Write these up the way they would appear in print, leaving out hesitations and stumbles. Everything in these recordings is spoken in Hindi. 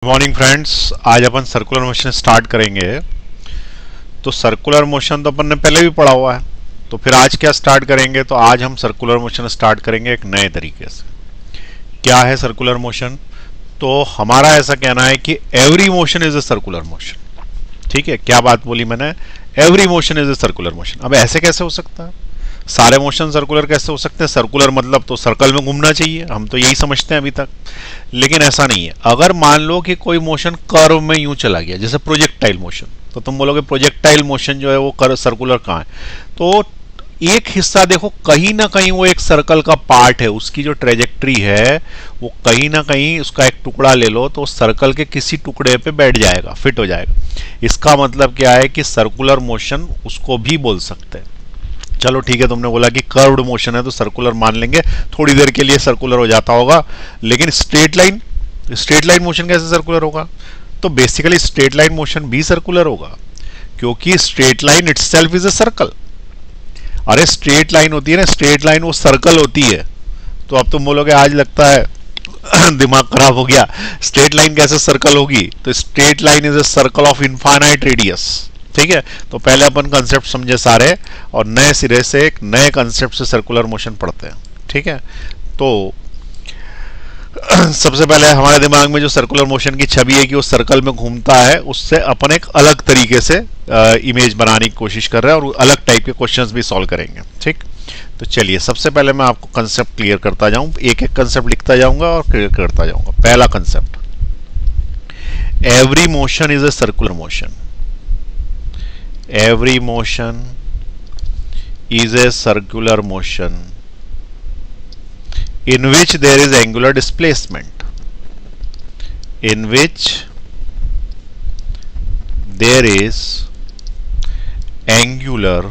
मॉर्निंग फ्रेंड्स, आज अपन सर्कुलर मोशन स्टार्ट करेंगे। तो सर्कुलर मोशन तो अपन ने पहले भी पढ़ा हुआ है, तो फिर आज क्या स्टार्ट करेंगे? तो आज हम सर्कुलर मोशन स्टार्ट करेंगे एक नए तरीके से। क्या है सर्कुलर मोशन? तो हमारा ऐसा कहना है कि every motion is a circular motion. ठीक है, क्या बात बोली मैंने? Every motion is a circular motion. अब ऐसे कैसे हो सकता है? सारे मोशन सर्कुलर कैसे हो सकते हैं? सर्कुलर मतलब तो सर्कल में घूमना चाहिए, हम तो यही समझते हैं अभी तक, लेकिन ऐसा नहीं है। अगर मान लो कि कोई मोशन कर्व में यूं चला गया, जैसे प्रोजेक्टाइल मोशन, तो तुम बोलोगे प्रोजेक्टाइल मोशन जो है वो कर सर्कुलर कहाँ है? तो एक हिस्सा देखो, कहीं ना कहीं वो एक सर्कल का पार्ट है, उसकी जो ट्रेजेक्ट्री है वो कहीं ना कहीं उसका एक टुकड़ा ले लो तो सर्कल के किसी टुकड़े पे बैठ जाएगा, फिट हो जाएगा। इसका मतलब क्या है कि सर्कुलर मोशन उसको भी बोल सकते हैं। चलो ठीक है, तुमने बोला कि कर्व्ड मोशन है तो सर्कुलर मान लेंगे, थोड़ी देर के लिए सर्कुलर हो जाता होगा, लेकिन स्ट्रेट लाइन मोशन कैसे सर्कुलर होगा? तो बेसिकली स्ट्रेट लाइन मोशन भी सर्कुलर होगा, क्योंकि straight line itself is a circle. अरे स्ट्रेट लाइन होती है ना, स्ट्रेट लाइन वो सर्कल होती है। तो अब तुम बोलोगे आज लगता है दिमाग खराब हो गया, स्ट्रेट लाइन कैसे सर्कल होगी? तो straight line is a circle of infinite radius. ठीक है, तो पहले अपन कंसेप्ट समझे सारे और नए सिरे से एक नए कंसेप्ट से सर्कुलर मोशन पढ़ते हैं। ठीक है, तो सबसे पहले हमारे दिमाग में जो सर्कुलर मोशन की छवि है कि वो सर्कल में घूमता है, उससे अपन एक अलग तरीके से इमेज बनाने की कोशिश कर रहे हैं और अलग टाइप के क्वेश्चंस भी सॉल्व करेंगे। ठीक, तो चलिए सबसे पहले मैं आपको कंसेप्ट क्लियर करता जाऊं, एक एक कंसेप्ट लिखता जाऊंगा और क्लियर करता जाऊंगा। पहला concept, every motion is a circular motion. Every motion is a circular motion in which there is angular displacement. In which there is angular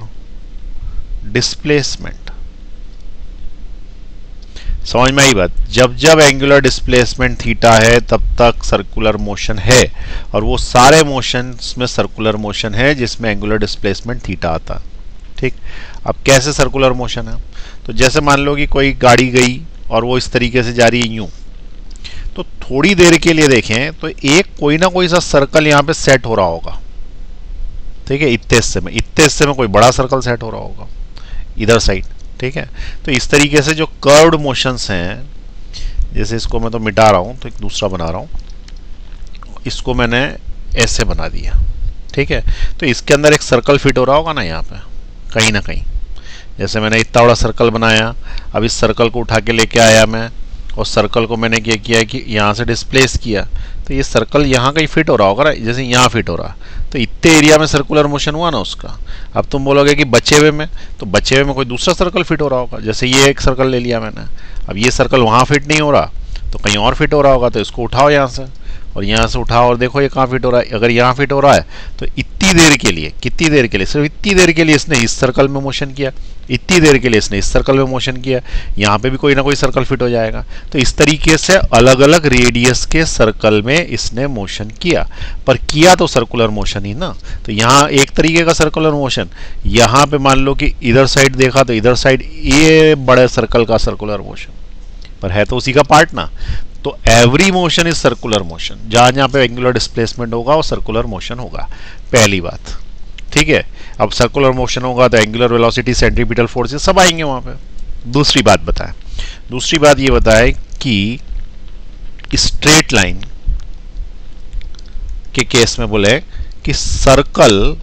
displacement. समझ में आई बात? जब जब एंगुलर डिस्प्लेसमेंट थीटा है तब तक सर्कुलर मोशन है, और वो सारे मोशंस में सर्कुलर मोशन है जिसमें एंगुलर डिस्प्लेसमेंट थीटा आता है। ठीक, अब कैसे सर्कुलर मोशन है? तो जैसे मान लो कि कोई गाड़ी गई और वो इस तरीके से जा रही है यूं, तो थोड़ी देर के लिए देखें तो एक कोई ना कोई सा सर्कल यहाँ पे सेट हो रहा होगा। ठीक है, इतने हिस्से में कोई बड़ा सर्कल सेट हो रहा होगा इधर साइड। ठीक है, तो इस तरीके से जो कर्व्ड मोशंस हैं, जैसे इसको मैं तो मिटा रहा हूं तो एक दूसरा बना रहा हूं, इसको मैंने ऐसे बना दिया। ठीक है, तो इसके अंदर एक सर्कल फिट हो रहा होगा ना यहाँ पे कहीं ना कहीं। जैसे मैंने इतना बड़ा सर्कल बनाया, अब इस सर्कल को उठा के लेके आया मैं, और सर्कल को मैंने क्या किया कि यहाँ से डिस्प्लेस किया, तो ये सर्कल यहाँ कहीं फिट हो रहा होगा ना, जैसे यहाँ फिट हो रहा, तो इतने एरिया में सर्कुलर मोशन हुआ ना उसका। अब तुम बोलोगे कि बचे हुए में, तो बचे हुए में कोई दूसरा सर्कल फिट हो रहा होगा, जैसे ये एक सर्कल ले लिया मैंने, अब ये सर्कल वहाँ फिट नहीं हो रहा तो कहीं और फिट हो रहा होगा, तो इसको उठाओ यहाँ से और यहाँ से उठाओ और देखो ये कहाँ फिट हो रहा है। अगर यहाँ फिट हो रहा है तो इतनी देर के लिए, कितनी देर के लिए? सिर्फ इतनी देर के लिए इसने इस सर्कल में मोशन किया, इतनी देर के लिए इसने इस सर्कल में मोशन किया, यहाँ पे भी कोई ना कोई सर्कल फिट हो जाएगा। तो इस तरीके से अलग अलग रेडियस के सर्कल में इसने मोशन किया, पर किया तो सर्कुलर मोशन ही ना। तो यहाँ एक तरीके का सर्कुलर मोशन, यहाँ पे मान लो कि इधर साइड देखा तो इधर साइड ये बड़े सर्कल का सर्कुलर मोशन, पर है तो उसी का पार्ट ना। तो every motion is circular motion, जहां जहां पे एंगुलर डिस्प्लेसमेंट होगा वो सर्कुलर मोशन होगा, पहली बात। ठीक है, अब सर्कुलर मोशन होगा तो एंगुलर वेलोसिटी, सेंट्रीपिटल फोर्सेस सब आएंगे वहां पे। दूसरी बात बताएं, दूसरी बात ये बताएं कि स्ट्रेट लाइन के केस में बोले कि circle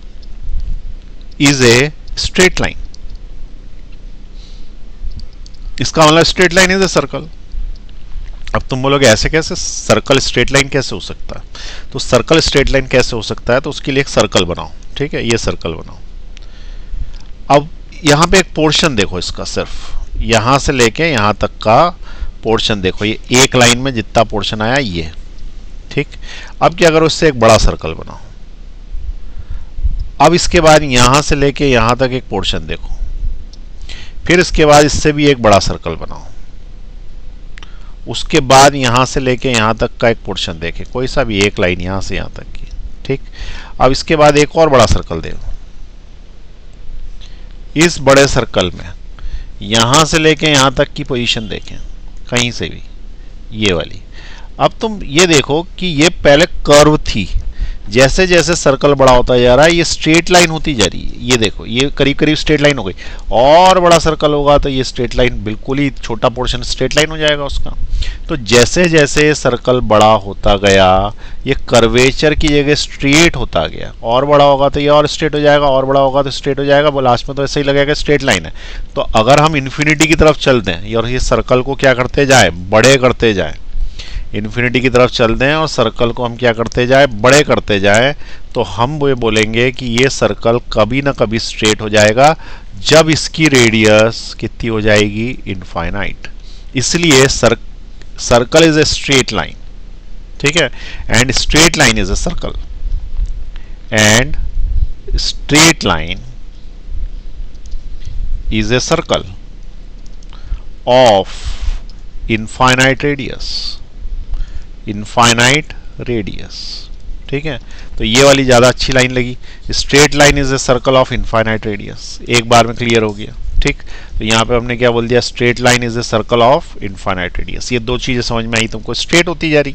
is a straight line. इसका मतलब straight line is a circle. अब तुम बोलोगे ऐसे कैसे, सर्कल स्ट्रेट लाइन कैसे हो सकता है? तो सर्कल स्ट्रेट लाइन कैसे हो सकता है? तो उसके लिए एक सर्कल बनाओ। ठीक है, ये सर्कल बनाओ। अब यहां पे एक पोर्शन देखो इसका, सिर्फ यहां से लेके यहां तक का पोर्शन देखो, ये एक लाइन में जितना पोर्शन आया ये। ठीक, अब क्या करो, इससे एक बड़ा सर्कल बनाओ। अब इसके बाद यहां से लेके यहां तक एक पोर्शन देखो, फिर इसके बाद इससे भी एक बड़ा सर्कल बनाओ, उसके बाद यहां से लेके यहां तक का एक पोर्शन देखे, कोई सा भी एक लाइन यहां से यहां तक की। ठीक, अब इसके बाद एक और बड़ा सर्कल देखो, इस बड़े सर्कल में यहां से लेके यहां तक की पोजीशन देखें कहीं से भी, ये वाली। अब तुम ये देखो कि ये पहले कर्व थी, जैसे जैसे सर्कल बड़ा होता जा रहा है ये स्ट्रेट लाइन होती जा रही है। ये देखो ये करीब करीब स्ट्रेट लाइन हो गई, और बड़ा सर्कल होगा तो ये स्ट्रेट लाइन बिल्कुल ही छोटा पोर्शन स्ट्रेट लाइन हो जाएगा उसका। तो जैसे जैसे सर्कल बड़ा होता गया ये कर्वेचर की जगह स्ट्रेट होता गया, और बड़ा होगा तो ये और स्ट्रेट हो जाएगा, और बड़ा होगा तो स्ट्रेट हो जाएगा, वो लास्ट में तो ऐसे ही लगेगा स्ट्रेट लाइन है। तो अगर हम इन्फिनिटी की तरफ चलते हैं और ये सर्कल को क्या करते जाए, बड़े करते जाए, इन्फिनिटी की तरफ चलते हैं और सर्कल को हम क्या करते जाए, बड़े करते जाए, तो हम वो बोलेंगे कि ये सर्कल कभी ना कभी स्ट्रेट हो जाएगा जब इसकी रेडियस कितनी हो जाएगी, इनफाइनाइट। इसलिए circle is a straight line, ठीक है, and straight line is a circle, and straight line is a circle of infinite radius, infinite radius, ठीक है। तो ये वाली ज़्यादा अच्छी लाइन लगी, straight line is a circle of infinite radius, एक बार में क्लियर हो गया, ठीक। तो यहाँ पे हमने क्या बोल दिया, straight line is a circle of infinite radius. ये दो चीज़ें समझ में आई तुमको, स्ट्रेट होती जा रही।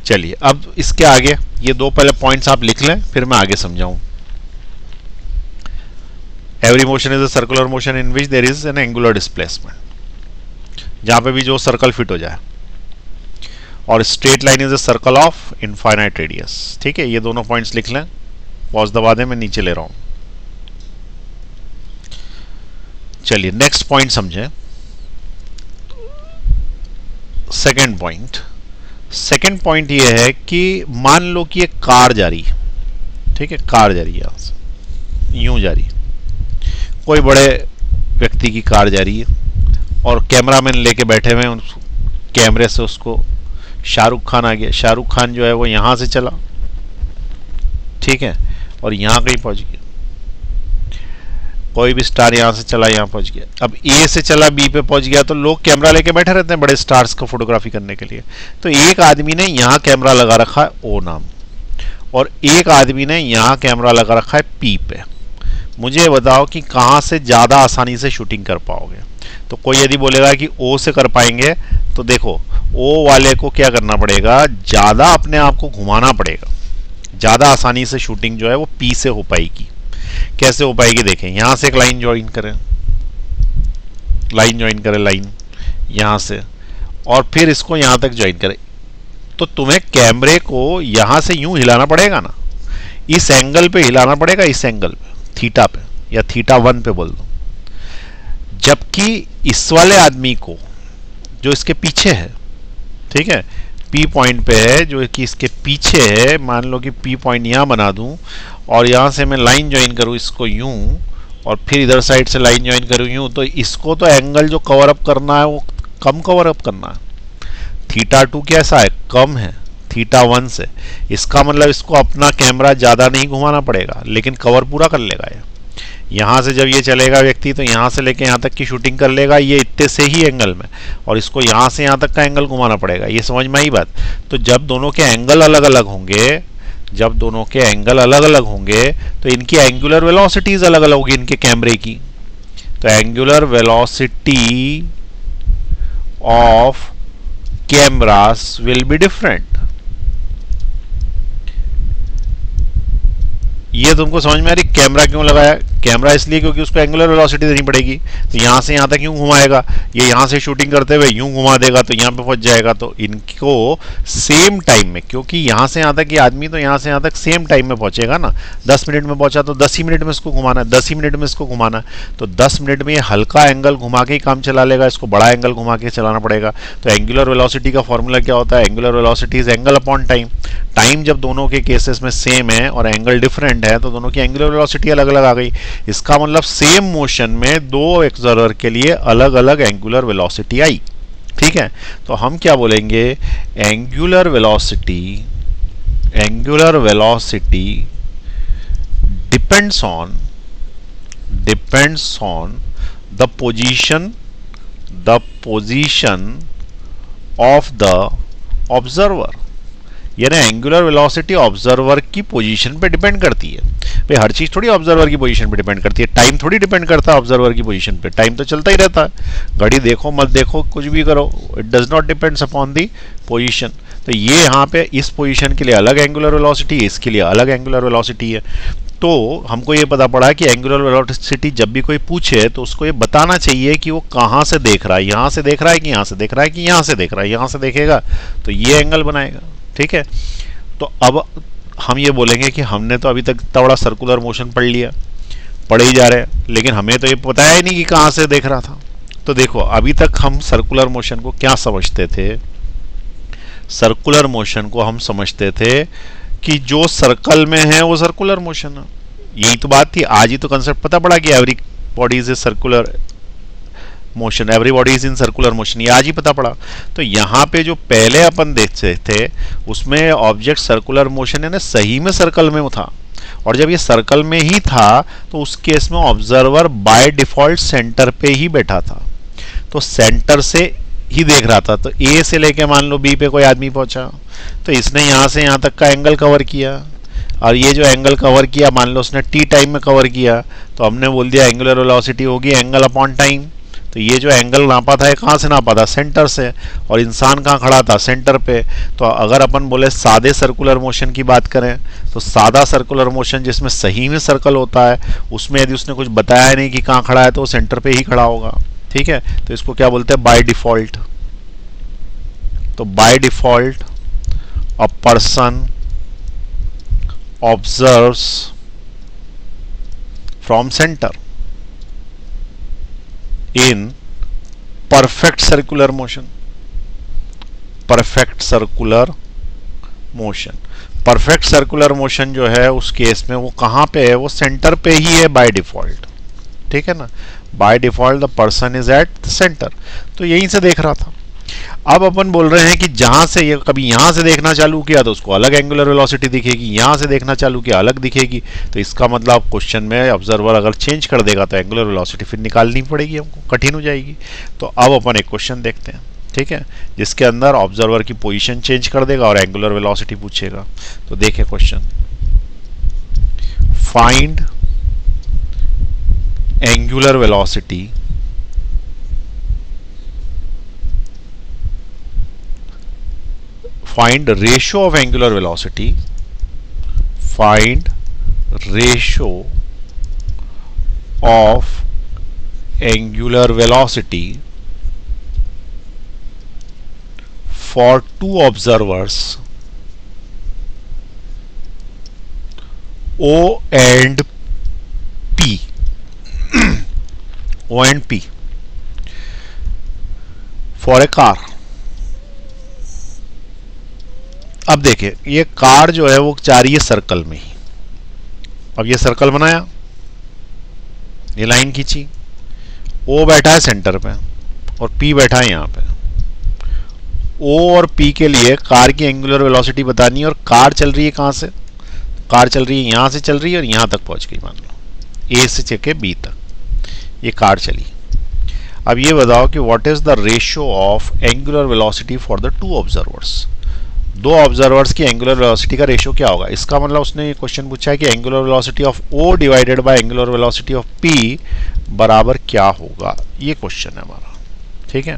चलिए अब इसके आगे ये दो पहले पॉइंट्स आप लिख लें, फिर मैं आगे समझाऊं। Every motion is a circular motion in which there is an angular displacement, जहाँ पे भी जो सर्कल फिट हो जाए, और straight line is a circle of infinite radius, ठीक है। ये दोनों पॉइंट्स लिख लें, पॉज दबा दें, मैं नीचे ले रहा हूं। चलिए नेक्स्ट पॉइंट समझें, सेकंड पॉइंट। सेकंड पॉइंट ये है कि मान लो कि एक कार जा रही है, ठीक है, कार जा रही है, यहां से यूं जा रही है, कोई बड़े व्यक्ति की कार जा रही है और कैमरामैन लेके बैठे हुए हैं, कैमरे से उसको शाहरुख खान आ गया। शाहरुख खान जो है वो यहां से चला, ठीक है, और यहां कहीं पहुंच गया। कोई भी स्टार यहां से चला, यहां पहुंच गया। अब ए से चला बी पे पहुंच गया, तो लोग कैमरा लेके बैठे रहते हैं बड़े स्टार्स को फोटोग्राफी करने के लिए। तो एक आदमी ने यहां कैमरा लगा रखा है ओ नाम, और एक आदमी ने यहां कैमरा लगा रखा है पी पे। मुझे बताओ कि कहां से ज्यादा आसानी से शूटिंग कर पाओगे। तो कोई यदि बोलेगा कि ओ से कर पाएंगे, तो देखो ओ वाले को क्या करना पड़ेगा, ज्यादा अपने आप को घुमाना पड़ेगा, ज्यादा आसानी से शूटिंग जो है वो पी से हो पाएगी। कैसे हो पाएगी, देखें, यहां से एक लाइन ज्वाइन करें, लाइन ज्वाइन करें, लाइन यहां से, और फिर इसको यहां तक ज्वाइन करें। तो तुम्हें कैमरे को यहां से यूं हिलाना पड़ेगा ना, इस एंगल पे हिलाना पड़ेगा, इस एंगल पे, थीटा पे या θ1 पे बोल दो। जबकि इस वाले आदमी को जो इसके पीछे है, ठीक है, पी पॉइंट पे है, जो कि इसके पीछे है, मान लो कि पी पॉइंट यहां बना दूं और यहां से मैं लाइन ज्वाइन करूं इसको यूं, और फिर इधर साइड से लाइन ज्वाइन करूं यूं, तो इसको तो एंगल जो कवर अप करना है वो कम कवर अप करना है। θ2 कैसा है, कम है θ1 से। इसका मतलब इसको अपना कैमरा ज्यादा नहीं घुमाना पड़ेगा, लेकिन कवर पूरा कर लेगा ये। यहां से जब ये चलेगा व्यक्ति, तो यहां से लेके यहां तक की शूटिंग कर लेगा ये इतने से ही एंगल में, और इसको यहां से यहां तक का एंगल घुमाना पड़ेगा। ये समझ में आई बात। तो जब दोनों के एंगल अलग अलग होंगे, जब दोनों के एंगल अलग अलग होंगे, तो इनकी एंगुलर वेलोसिटीज अलग अलग होगी इनके कैमरे की। तो angular velocity of cameras will be different. ये तुमको समझ में आ रही, कैमरा क्यों लगाया, कैमरा इसलिए क्योंकि उसको एंगुलर वेलोसिटी देनी पड़ेगी। तो यहां से यहां तक यूं घुमाएगा, ये यहां से शूटिंग करते हुए यूं घुमा देगा तो यहां पे पहुंच जाएगा। तो इनको सेम टाइम में, क्योंकि यहां से यहां तक ये आदमी तो यहां से यहां तक सेम टाइम में पहुंचेगा ना, 10 मिनट में पहुंचा तो 10 ही मिनट में इसको घुमाना है, 10 ही मिनट में इसको घुमाना है। तो 10 मिनट में ये हल्का एंगल घुमा के ही काम चला लेगा, इसको बड़ा एंगल घुमा के चलाना पड़ेगा। तो एंगुलर वेलोसिटी का फॉर्मूला क्या होता है, angular velocity is angle upon time. Time जब दोनों के केसेस में सेम है और एंगल डिफरेंट है, तो दोनों की एंगुलर वेलोसिटी अलग अलग आ गई। इसका मतलब सेम मोशन में दो ऑब्जर्वर के लिए अलग अलग एंगुलर वेलोसिटी आई, ठीक है। तो हम क्या बोलेंगे, angular velocity depends on the position of the observer. यानी एंगुलर वेलोसिटी ऑब्जर्वर की पोजीशन पे डिपेंड करती है। भाई हर चीज थोड़ी ऑब्जर्वर की पोजीशन पे डिपेंड करती है, टाइम थोड़ी डिपेंड करता है ऑब्जर्वर की पोजीशन पे, टाइम तो चलता ही रहता है, घड़ी देखो मत देखो कुछ भी करो, it does not depends upon the position. तो ये यहाँ पे इस पोजीशन के लिए अलग एंगुलर वेलोसिटी, इसके लिए अलग एंगुलर वेलोसिटी है। तो हमको ये पता पड़ा कि एंगुलर वेलोसिटी जब भी कोई पूछे तो उसको ये बताना चाहिए कि वो कहाँ से देख रहा है, यहाँ से देख रहा है कि यहाँ से देख रहा है कि यहाँ से देख रहा है, यहाँ से देखेगा तो ये एंगल बनाएगा। ठीक है, तो अब हम ये बोलेंगे कि हमने तो अभी तक इतना बड़ा सर्कुलर मोशन पढ़ लिया, पढ़े ही जा रहे हैं, लेकिन हमें तो ये पता ही नहीं कि कहाँ से देख रहा था। तो देखो अभी तक हम सर्कुलर मोशन को क्या समझते थे, सर्कुलर मोशन को हम समझते थे कि जो सर्कल में है वो सर्कुलर मोशन है, यही तो बात थी। आज ही तो कंसेप्ट पता पड़ा कि every body is a circular motion, every body is in circular motion, ये आज ही पता पड़ा। तो यहाँ पे जो पहले अपन देखते थे उसमें ऑब्जेक्ट सर्कुलर मोशन यानी सही में सर्कल में था, और जब ये सर्कल में ही था तो उस केस में ऑब्जर्वर बाय डिफॉल्ट सेंटर पे ही बैठा था, तो सेंटर से ही देख रहा था। तो ए से लेके मान लो बी पे कोई आदमी पहुंचा तो इसने यहाँ से यहाँ तक का एंगल कवर किया, और ये जो एंगल कवर किया मान लो उसने टी टाइम में कवर किया, तो हमने बोल दिया एंगुलर वेलोसिटी होगी एंगल अपॉन टाइम। तो ये जो एंगल नापा था ये कहाँ से नापा था, सेंटर से, और इंसान कहाँ खड़ा था, सेंटर पे। तो अगर अपन बोले सादे सर्कुलर मोशन की बात करें तो सादा सर्कुलर मोशन जिसमें सही में सर्कल होता है उसमें यदि उसने कुछ बताया नहीं कि कहाँ खड़ा है तो वो सेंटर पे ही खड़ा होगा। ठीक है, तो इसको क्या बोलते हैं, बाय डिफॉल्ट। तो by default a person observes from centre in perfect circular motion, perfect circular motion. Perfect circular motion जो है उस केस में वो कहां पे है, वो सेंटर पे ही है बाय डिफॉल्ट। ठीक है ना, by default the person is at the centre, तो यहीं से देख रहा था। अब अपन बोल रहे हैं कि जहां से ये कभी यहां से देखना चालू किया तो उसको अलग एंगुलर वेलोसिटी दिखेगी, यहां से देखना चालू किया अलग दिखेगी। तो इसका मतलब क्वेश्चन में ऑब्जर्वर अगर चेंज कर देगा तो एंगुलर वेलोसिटी फिर निकालनी पड़ेगी हमको, कठिन हो जाएगी। तो अब अपन एक क्वेश्चन देखते हैं, ठीक है, जिसके अंदर ऑब्जर्वर की पोजीशन चेंज कर देगा और एंगुलर वेलोसिटी पूछेगा। तो देखिए question, find angular velocity find ratio of angular velocity, find ratio of angular velocity for two observers O and P. O and P for a car. अब देखिए ये कार जो है वो जा रही है सर्कल में ही। अब ये सर्कल बनाया, ये लाइन खींची, ओ बैठा है सेंटर पे और पी बैठा है यहाँ पे। ओ और पी के लिए कार की एंगुलर वेलोसिटी बतानी है, और कार चल रही है कहाँ से, कार चल रही है यहाँ से चल रही है और यहाँ तक पहुँच गई, मान लो ए से चेके बी तक ये कार चली। अब ये बताओ कि what is the ratio of angular velocity for the two observers. दो ऑब्जर्वर्स की एंगुलर वेलोसिटी का रेशियो क्या होगा। इसका मतलब उसने ये क्वेश्चन पूछा है कि angular velocity of O divided by angular velocity of P बराबर क्या होगा, ये क्वेश्चन है हमारा। ठीक है,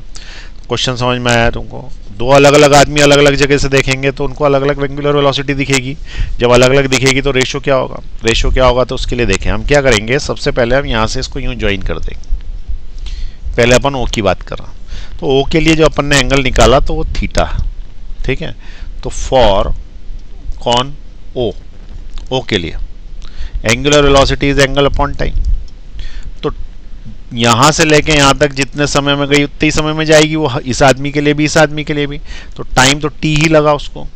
क्वेश्चन समझ में आया तुमको। दो अलग अलग आदमी अलग अलग जगह से देखेंगे तो उनको अलग अलग एंगुलर वेलोसिटी दिखेगी, जब अलग अलग दिखेगी तो रेशियो क्या होगा। रेशियो क्या होगा तो उसके लिए देखें हम क्या करेंगे, सबसे पहले हम यहाँ से इसको यूँ ज्वाइन कर देंगे। पहले अपन ओ की बात कर रहा, तो ओ के लिए जो अपन ने एंगल निकाला तो वो थीटा है। ठीक है, तो फॉर कौन, ओ, ओ के लिए angular velocity is angle upon time. तो यहां से लेके यहां तक जितने समय में गई उतने ही समय में जाएगी वो, इस आदमी के लिए भी इस आदमी के लिए भी। तो टाइम तो टी ही लगा उसको,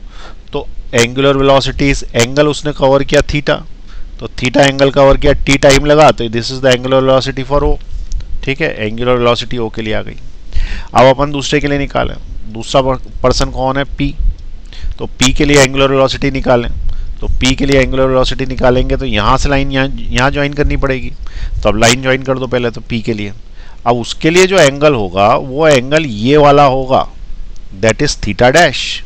तो एंगुलर वेलोसिटी इज एंगल उसने कवर किया थीटा, तो थीटा एंगल कवर किया, टी टाइम लगा, तो this is the angular velocity for O. ठीक है, एंगुलर वेलोसिटी ओ के लिए आ गई। अब अपन दूसरे के लिए निकालें, दूसरा पर्सन कौन है, पी। तो P के लिए एंगुलर वेलोसिटी निकालें, तो P के लिए एंगुलर वेलोसिटी निकालेंगे तो यहाँ से लाइन यहाँ ज्वाइन करनी पड़ेगी। तो अब लाइन ज्वाइन कर दो पहले तो P के लिए। अब उसके लिए जो एंगल होगा वो एंगल ये वाला होगा, दैट इज थीटा डैश।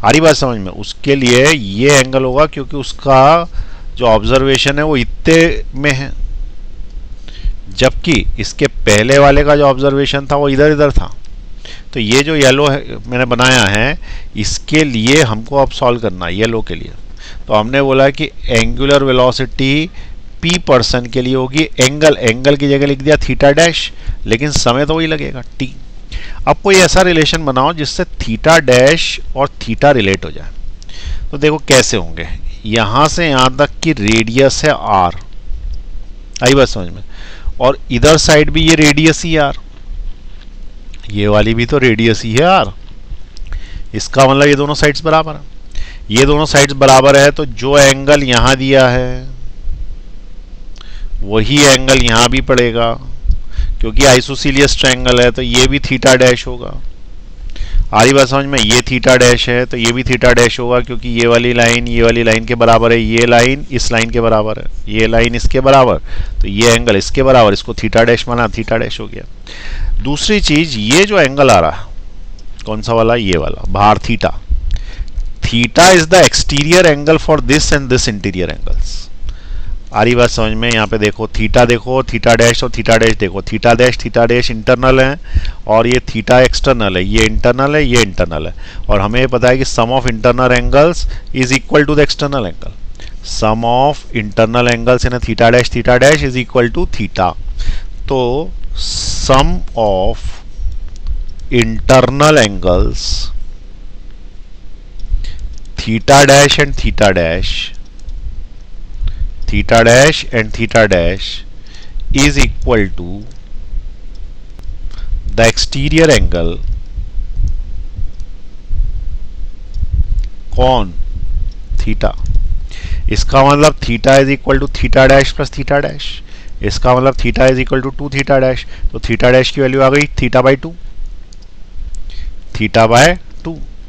आ रही बात समझ में, उसके लिए ये एंगल होगा क्योंकि उसका जो ऑब्जर्वेशन है वो इतने में है, जबकि इसके पहले वाले का जो ऑब्जर्वेशन था वो इधर इधर था। तो ये जो येलो है मैंने बनाया है, इसके लिए हमको अब सॉल्व करना है येलो के लिए। तो हमने बोला कि एंगुलर वेलोसिटी p पर्सन के लिए होगी, एंगल की जगह लिख दिया थीटा डैश, लेकिन समय तो वही लगेगा t। अब कोई ऐसा रिलेशन बनाओ जिससे थीटा डैश और थीटा रिलेट हो जाए। तो देखो कैसे होंगे, यहां से यहां तक की रेडियस है r, आई बात समझ में, और इधर साइड भी ये रेडियस ही r, ये वाली भी तो रेडियस ही है r। इसका मतलब ये दोनों साइड्स बराबर है, ये दोनों साइड्स बराबर है, तो जो एंगल यहां दिया है वही एंगल यहां भी पड़ेगा, क्योंकि आइसोसीलियस ट्रायंगल है, तो ये भी थीटा डैश होगा। आ रही बात समझ में, ये थीटा डैश है तो ये भी थीटा डैश होगा, क्योंकि ये वाली लाइन के बराबर है, ये लाइन इस लाइन के बराबर है, ये लाइन इसके बराबर, तो ये एंगल इसके बराबर, इसको थीटा डैश माना, थीटा डैश हो गया। दूसरी चीज, ये जो एंगल आ रहा है कौन सा वाला, ये वाला बाहर theta, theta is the exterior angle for this and this interior angles. आ रही बात समझ में, यहाँ पे देखो थीटा डैश और थीटा डैश देखो, थीटा डैश इंटरनल है और ये थीटा एक्सटर्नल है, ये इंटरनल है, ये इंटरनल है, और हमें पता है कि sum of internal angles is equal to the external angle, sum of internal angles in theta dash is equal to theta. तो sum of internal angles theta dash and theta dash is equal to the exterior angle कौन, थीटा। इसका मतलब theta is equal to theta dash plus theta dash, इसका मतलब theta is equal to 2 theta dash, तो थीटा डैश की वैल्यू आ गई theta by 2,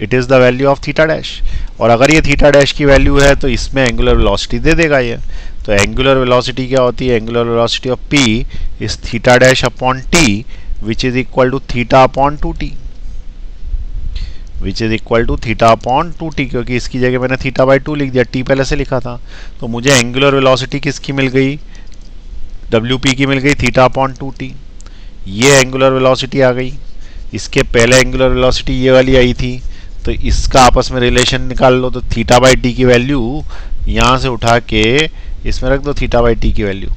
it is the value of theta dash. और अगर ये थीटा डैश की वैल्यू है तो इसमें एंगुलर वेलोसिटी दे देगा ये। तो एंगुलर वेलोसिटी क्या होती है, angular velocity of p is theta dash upon t which is equal to theta upon 2t, क्योंकि इसकी जगह मैंने थीटा बाई 2 लिख दिया, t पहले से लिखा था। तो मुझे एंगुलर वेलोसिटी किसकी मिल गई, wp की मिल गई थीटा अपॉन 2t, ये एंगुलर वेलोसिटी आ गई। इसके पहले एंगुलर वेलोसिटी ये वाली आई थी, तो इसका आपस में रिलेशन निकाल लो, तो थीटा बाई टी की वैल्यू यहाँ से उठा के इसमें रख दो थीटा बाई टी की वैल्यू,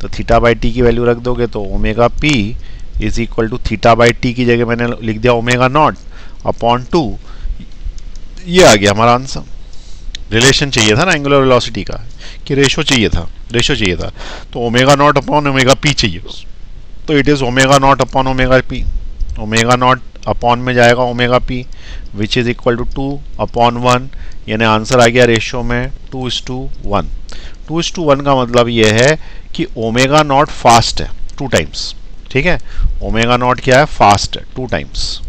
तो थीटा बाई टी की वैल्यू रख दोगे तो omega P is equal to theta by T की जगह मैंने लिख दिया ओमेगा नॉट अपॉन 2, ये आ गया हमारा आंसर। रिलेशन चाहिए था ना एंगुलर वेलोसिटी का, कि रेशो चाहिए था, तो omega naught upon omega P चाहिए, तो it is omega naught upon omega P, omega naught upon में जाएगा omega P which is equal to 2 upon 1, यानी आंसर आ गया रेशियो में 2:1। 2:1 का मतलब ये है कि ओमेगा नॉट फास्ट है 2 टाइम्स, ठीक है, ओमेगा नॉट क्या है, फास्ट है 2 टाइम्स,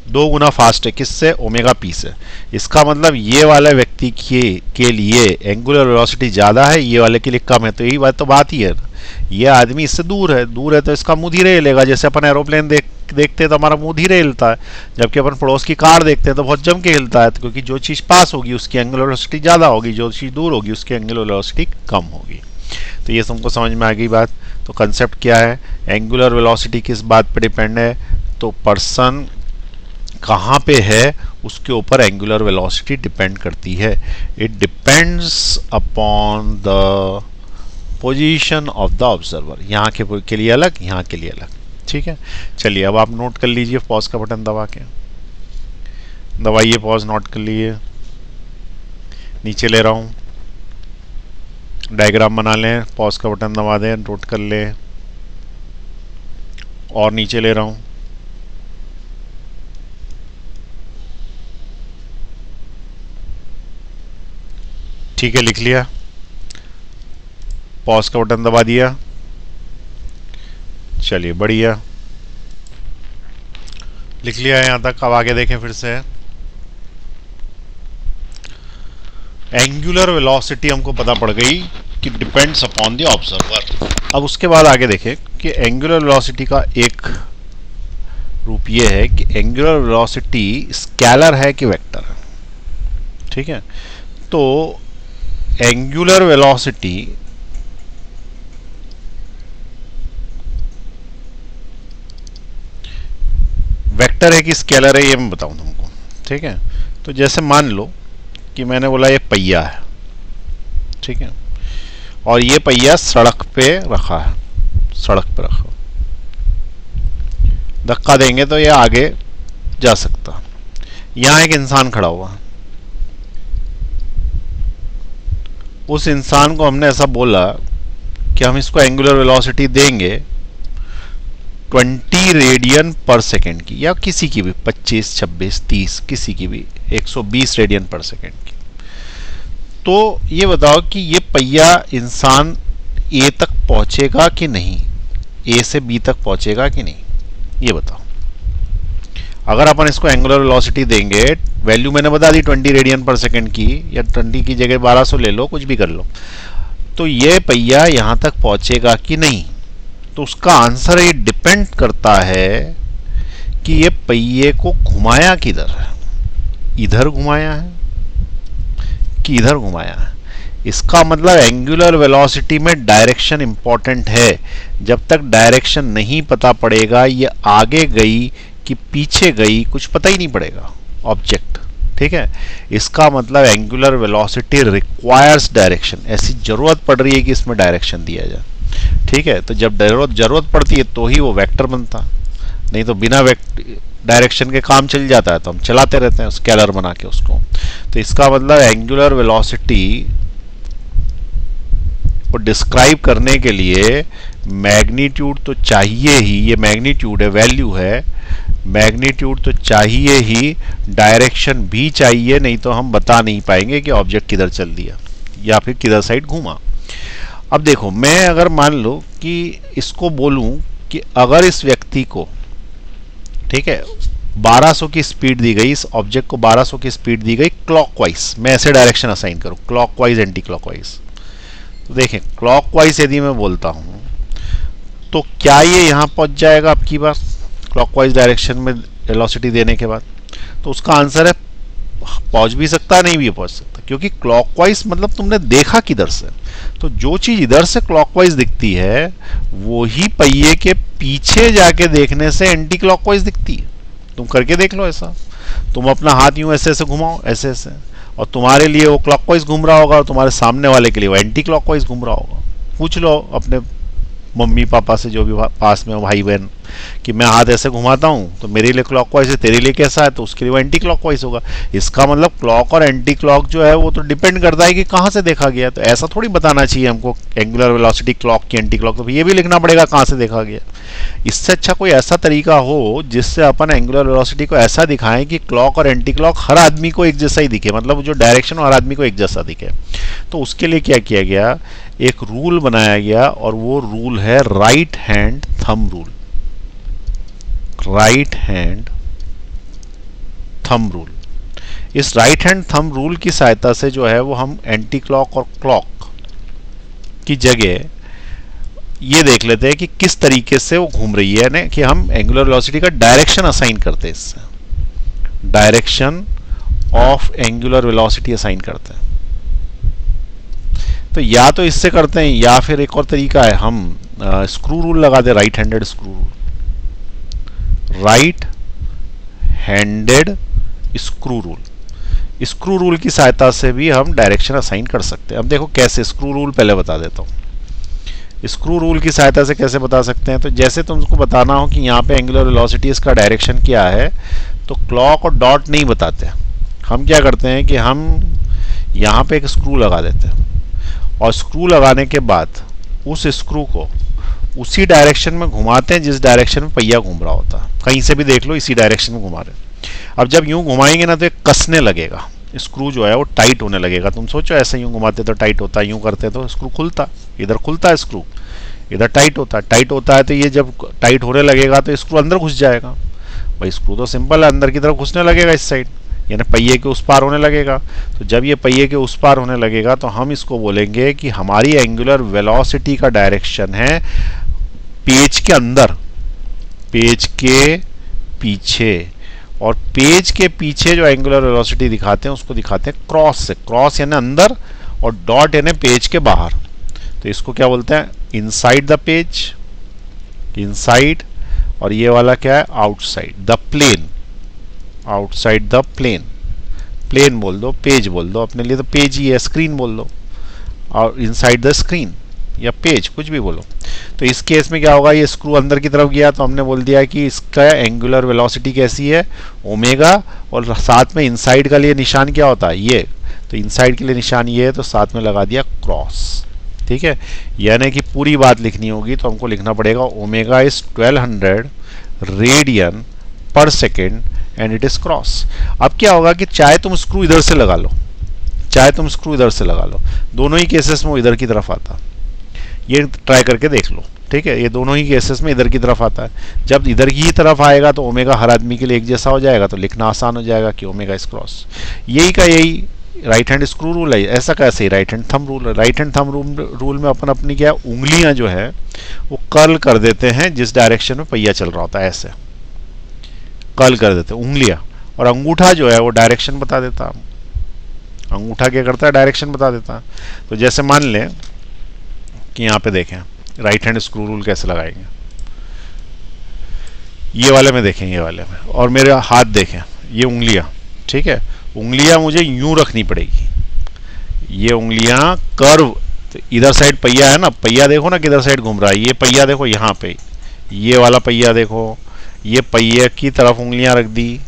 2 गुना फास्ट है, किससे, ओमेगा पी से। इसका मतलब ये वाले व्यक्ति के लिए एंगुलर वेलोसिटी ज़्यादा है, ये वाले के लिए कम है, तो यही बात ही है ना, ये आदमी इससे दूर है तो इसका मुंह धीरे हिलेगा। जैसे अपन एरोप्लेन देखते हैं तो हमारा मुंह धीरे हिलता है, जबकि अपन पड़ोस की कार देखते हैं तो बहुत जम के हिलता है, क्योंकि जो चीज़ पास होगी उसकी एंगुलर वेलोसिटी ज़्यादा होगी, जो चीज़ दूर होगी उसकी एंगुलर वेलोसिटी कम होगी। तो ये तुमको समझ में आ गई बात। तो कंसेप्ट क्या है, एंगुलर वेलोसिटी किस बात पर डिपेंड है, तो पर्सन कहाँ पे है उसके ऊपर एंगुलर वेलोसिटी डिपेंड करती है। It depends upon the position of the observer, यहाँ के लिए अलग, यहाँ के लिए अलग, ठीक है। चलिए अब आप नोट कर लीजिए, पॉज का बटन दबा के दबाइए, पॉज नोट कर लीजिए। नीचे ले रहा हूँ, डायग्राम बना लें, पॉज का बटन दबा दें, नोट कर लें, और नीचे ले रहा हूँ, ठीक है, लिख लिया, पॉज का बटन दबा दिया। चलिए बढ़िया, लिख लिया है यहाँ तक। अब आगे देखें फिर से, एंगुलर वेलोसिटी हमको पता पड़ गई कि डिपेंड्स अपॉन द ऑब्जर्वर। अब उसके बाद आगे देखें कि एंगुलर वेलोसिटी का एक रूप ये है कि एंगुलर वेलोसिटी स्केलर है कि वेक्टर है, ठीक है। तो एंगुलर वेलोसिटी वेक्टर है कि स्केलर है ये मैं बताऊं तुमको, ठीक है। तो जैसे मान लो कि मैंने बोला ये पहिया है, ठीक है, और ये पहिया सड़क पे रखा है, सड़क पे रखा, धक्का देंगे तो ये आगे जा सकता। यहां एक इंसान खड़ा हुआ, उस इंसान को हमने ऐसा बोला कि हम इसको एंगुलर वेलोसिटी देंगे 20 रेडियन पर सेकेंड की, या किसी की भी 25, 26, 30, किसी की भी 120 रेडियन पर सेकेंड की। तो ये बताओ कि ये पहिया इंसान ए तक पहुंचेगा कि नहीं, ए से बी तक पहुंचेगा कि नहीं, ये बताओ। अगर अपन इसको एंगुलर वेलोसिटी देंगे, वैल्यू मैंने बता दी 20 रेडियन पर सेकेंड की, या 20 की जगह 1200 ले लो, कुछ भी कर लो, तो ये पहिया यहां तक पहुंचेगा कि नहीं। तो उसका आंसर ये डिपेंड करता है कि ये पहिए को घुमाया किधर है, इधर घुमाया है कि इधर घुमाया है। इसका मतलब एंगुलर वेलोसिटी में डायरेक्शन इंपॉर्टेंट है। जब तक डायरेक्शन नहीं पता पड़ेगा ये आगे गई कि पीछे गई कुछ पता ही नहीं पड़ेगा ऑब्जेक्ट, ठीक है। इसका मतलब एंगुलर वेलोसिटी रिक्वायर्स डायरेक्शन, ऐसी जरूरत पड़ रही है कि इसमें डायरेक्शन दिया जाए, ठीक है। तो जब जरूरत पड़ती है तो ही वो वेक्टर बनता, नहीं तो बिना डायरेक्शन के काम चल जाता है तो हम चलाते रहते हैं स्केलर बना के उसको। तो इसका मतलब एंगुलर वेलोसिटी को डिस्क्राइब करने के लिए मैग्नीट्यूड तो चाहिए ही, ये मैग्नीट्यूड है, वैल्यू है, मैग्नीट्यूड तो चाहिए ही, डायरेक्शन भी चाहिए, नहीं तो हम बता नहीं पाएंगे कि ऑब्जेक्ट किधर चल दिया या फिर किधर साइड घूमा। अब देखो, मैं अगर मान लो कि इसको बोलूं कि अगर इस व्यक्ति को, ठीक है, 1200 की स्पीड दी गई, इस ऑब्जेक्ट को 1200 की स्पीड दी गई क्लॉकवाइज, मैं ऐसे डायरेक्शन असाइन करूं, क्लॉकवाइज एंटी क्लॉकवाइज। तो देखें, क्लॉकवाइज यदि मैं बोलता हूं तो क्या ये यहां पहुंच जाएगा आपकी बात, क्लॉकवाइज डायरेक्शन में वेलोसिटी देने के बाद? तो उसका आंसर है पहुंच भी सकता, नहीं भी पहुंच सकता, क्योंकि क्लॉकवाइज मतलब तुमने देखा किधर से। तो जो चीज इधर से क्लॉकवाइज दिखती है वो ही पहिए के पीछे जाके देखने से एंटी क्लॉकवाइज दिखती है। तुम करके देख लो ऐसा, तुम अपना हाथ यूं ऐसे ऐसे घुमाओ, ऐसे ऐसे, और तुम्हारे लिए वो क्लॉकवाइज घूम रहा होगा और तुम्हारे सामने वाले के लिए वो एंटी क्लॉकवाइज घूम रहा होगा। पूछ लो अपने मम्मी पापा से, जो भी पास में हो, भाई बहन, कि मैं हाथ ऐसे घुमाता हूं तो मेरे लिए क्लॉकवाइज है, तेरे लिए कैसा है, तो उसके लिए वो एंटी क्लॉकवाइज होगा। इसका मतलब क्लॉक और एंटी क्लॉक जो है वो तो डिपेंड करता है कि कहां से देखा गया। तो ऐसा थोड़ी बताना चाहिए हमको एंगुलर वेलोसिटी क्लॉक की एंटी क्लॉक, तो ये भी लिखना पड़ेगा कहां से देखा गया। इससे अच्छा कोई ऐसा तरीका हो जिससे अपन एंगुलर वेलोसिटी को ऐसा दिखाएं कि क्लॉक और एंटी क्लॉक हर आदमी को एक जैसा ही दिखे, मतलब जो डायरेक्शन हर आदमी को एक जैसा दिखे। तो उसके लिए क्या किया गया, एक रूल बनाया गया, और वो रूल है right hand thumb rule. Right hand thumb rule, इस राइट हैंड थंब रूल की सहायता से जो है वो हम एंटी क्लॉक और क्लॉक की जगह ये देख लेते हैं कि किस तरीके से वो घूम रही है, ना कि हम एंगुलर वेलोसिटी का डायरेक्शन असाइन करते हैं, इससे direction of angular velocity assign करते हैं। तो या तो इससे करते हैं, या फिर एक और तरीका है, हम स्क्रू रूल लगा दे, right handed screw rule, right handed screw rule. Screw rule की सहायता से भी हम डायरेक्शन असाइन कर सकते हैं। अब देखो कैसे, स्क्रू रूल पहले बता देता हूं। स्क्रू रूल की सहायता से कैसे बता सकते हैं, तो जैसे तुमको बताना हो कि यहाँ पे एंगुलर वेलोसिटी इसका डायरेक्शन क्या है, तो क्लॉक और डॉट नहीं बताते, हम क्या करते हैं कि हम यहाँ पे एक स्क्रू लगा देते हैं, और स्क्रू लगाने के बाद उस स्क्रू को उसी डायरेक्शन में घुमाते हैं जिस डायरेक्शन में पहिया घूम रहा होता है। कहीं से भी देख लो, इसी डायरेक्शन में घुमा रहे। अब जब यूं घुमाएंगे ना तो एक कसने लगेगा, स्क्रू जो है वो टाइट होने लगेगा। तुम सोचो ऐसे यूं घुमाते तो टाइट होता है, यूं करते तो स्क्रू खुलता, इधर खुलता है स्क्रू, इधर टाइट होता है, टाइट होता है तो ये जब टाइट होने लगेगा तो स्क्रू अंदर घुस जाएगा। भाई स्क्रू तो सिंपल है, अंदर की तरफ घुसने लगेगा इस साइड, यानी पहिए के उस पार होने लगेगा। तो जब ये पहिए के उस पार होने लगेगा तो हम इसको बोलेंगे कि हमारी एंगुलर वेलोसिटी का डायरेक्शन है पेज के अंदर, पेज के पीछे। और पेज के पीछे जो एंगुलर वेलोसिटी दिखाते हैं उसको दिखाते हैं क्रॉस से, क्रॉस यानी अंदर, और डॉट यानी पेज के बाहर। तो इसको क्या बोलते हैं, इनसाइड द पेज, इनसाइड, और ये वाला क्या है, outside the plane, outside the plane. Plane बोल दो, पेज बोल दो, अपने लिए तो पेज ही है, स्क्रीन बोल दो, और इनसाइड द स्क्रीन या पेज, कुछ भी बोलो। तो इस केस में क्या होगा, ये स्क्रू अंदर की तरफ गया तो हमने बोल दिया कि इसका एंगुलर वेलोसिटी कैसी है, ओमेगा, और साथ में इनसाइड का लिए निशान क्या होता है, ये, तो इनसाइड के लिए निशान ये है, तो साथ में लगा दिया क्रॉस। ठीक है, यानी कि पूरी बात लिखनी होगी तो हमको लिखना पड़ेगा ओमेगा इज 1200 रेडियन पर second and it is cross. अब क्या होगा कि चाहे तुम स्क्रू इधर से लगा लो, चाहे तुम स्क्रू इधर से लगा लो, दोनों ही केसेस में वो इधर की तरफ आता। ये ट्राई करके देख लो, ठीक है, ये दोनों ही केसेस में इधर की तरफ आता है। जब इधर की तरफ आएगा तो ओमेगा हर आदमी के लिए एक जैसा हो जाएगा, तो लिखना आसान हो जाएगा कि ओमेगा इज क्रॉस। यही का यही राइट हैंड स्क्रू रूल है। ऐसा कैसे ही राइट हैंड थंब रूल है। राइट हैंड थंब रूल में अपन अपनी क्या उंगलियां जो है वो कर्ल कर देते हैं जिस डायरेक्शन में पहिया चल रहा होता है, ऐसे कर्ल कर देते हैं उंगलियां, और अंगूठा जो है वो डायरेक्शन बता देता है। अंगूठा क्या करता है, डायरेक्शन बता देता है। तो जैसे मान लें कि यहाँ पे देखें राइट हैंड स्क्रू रूल कैसे लगाएंगे, ये वाले में देखें, ये वाले में, और मेरे हाथ देखें, ये उंगलियां, ठीक है, उंगलियां मुझे यूं रखनी पड़ेगी, ये उंगलियां कर्व, तो इधर साइड पहिया है ना, पहिया देखो ना किधर साइड घूम रहा है, ये पहिया देखो यहाँ पे, ये वाला पहिया देखो, ये पहिए की तरफ उंगलियां रख दी।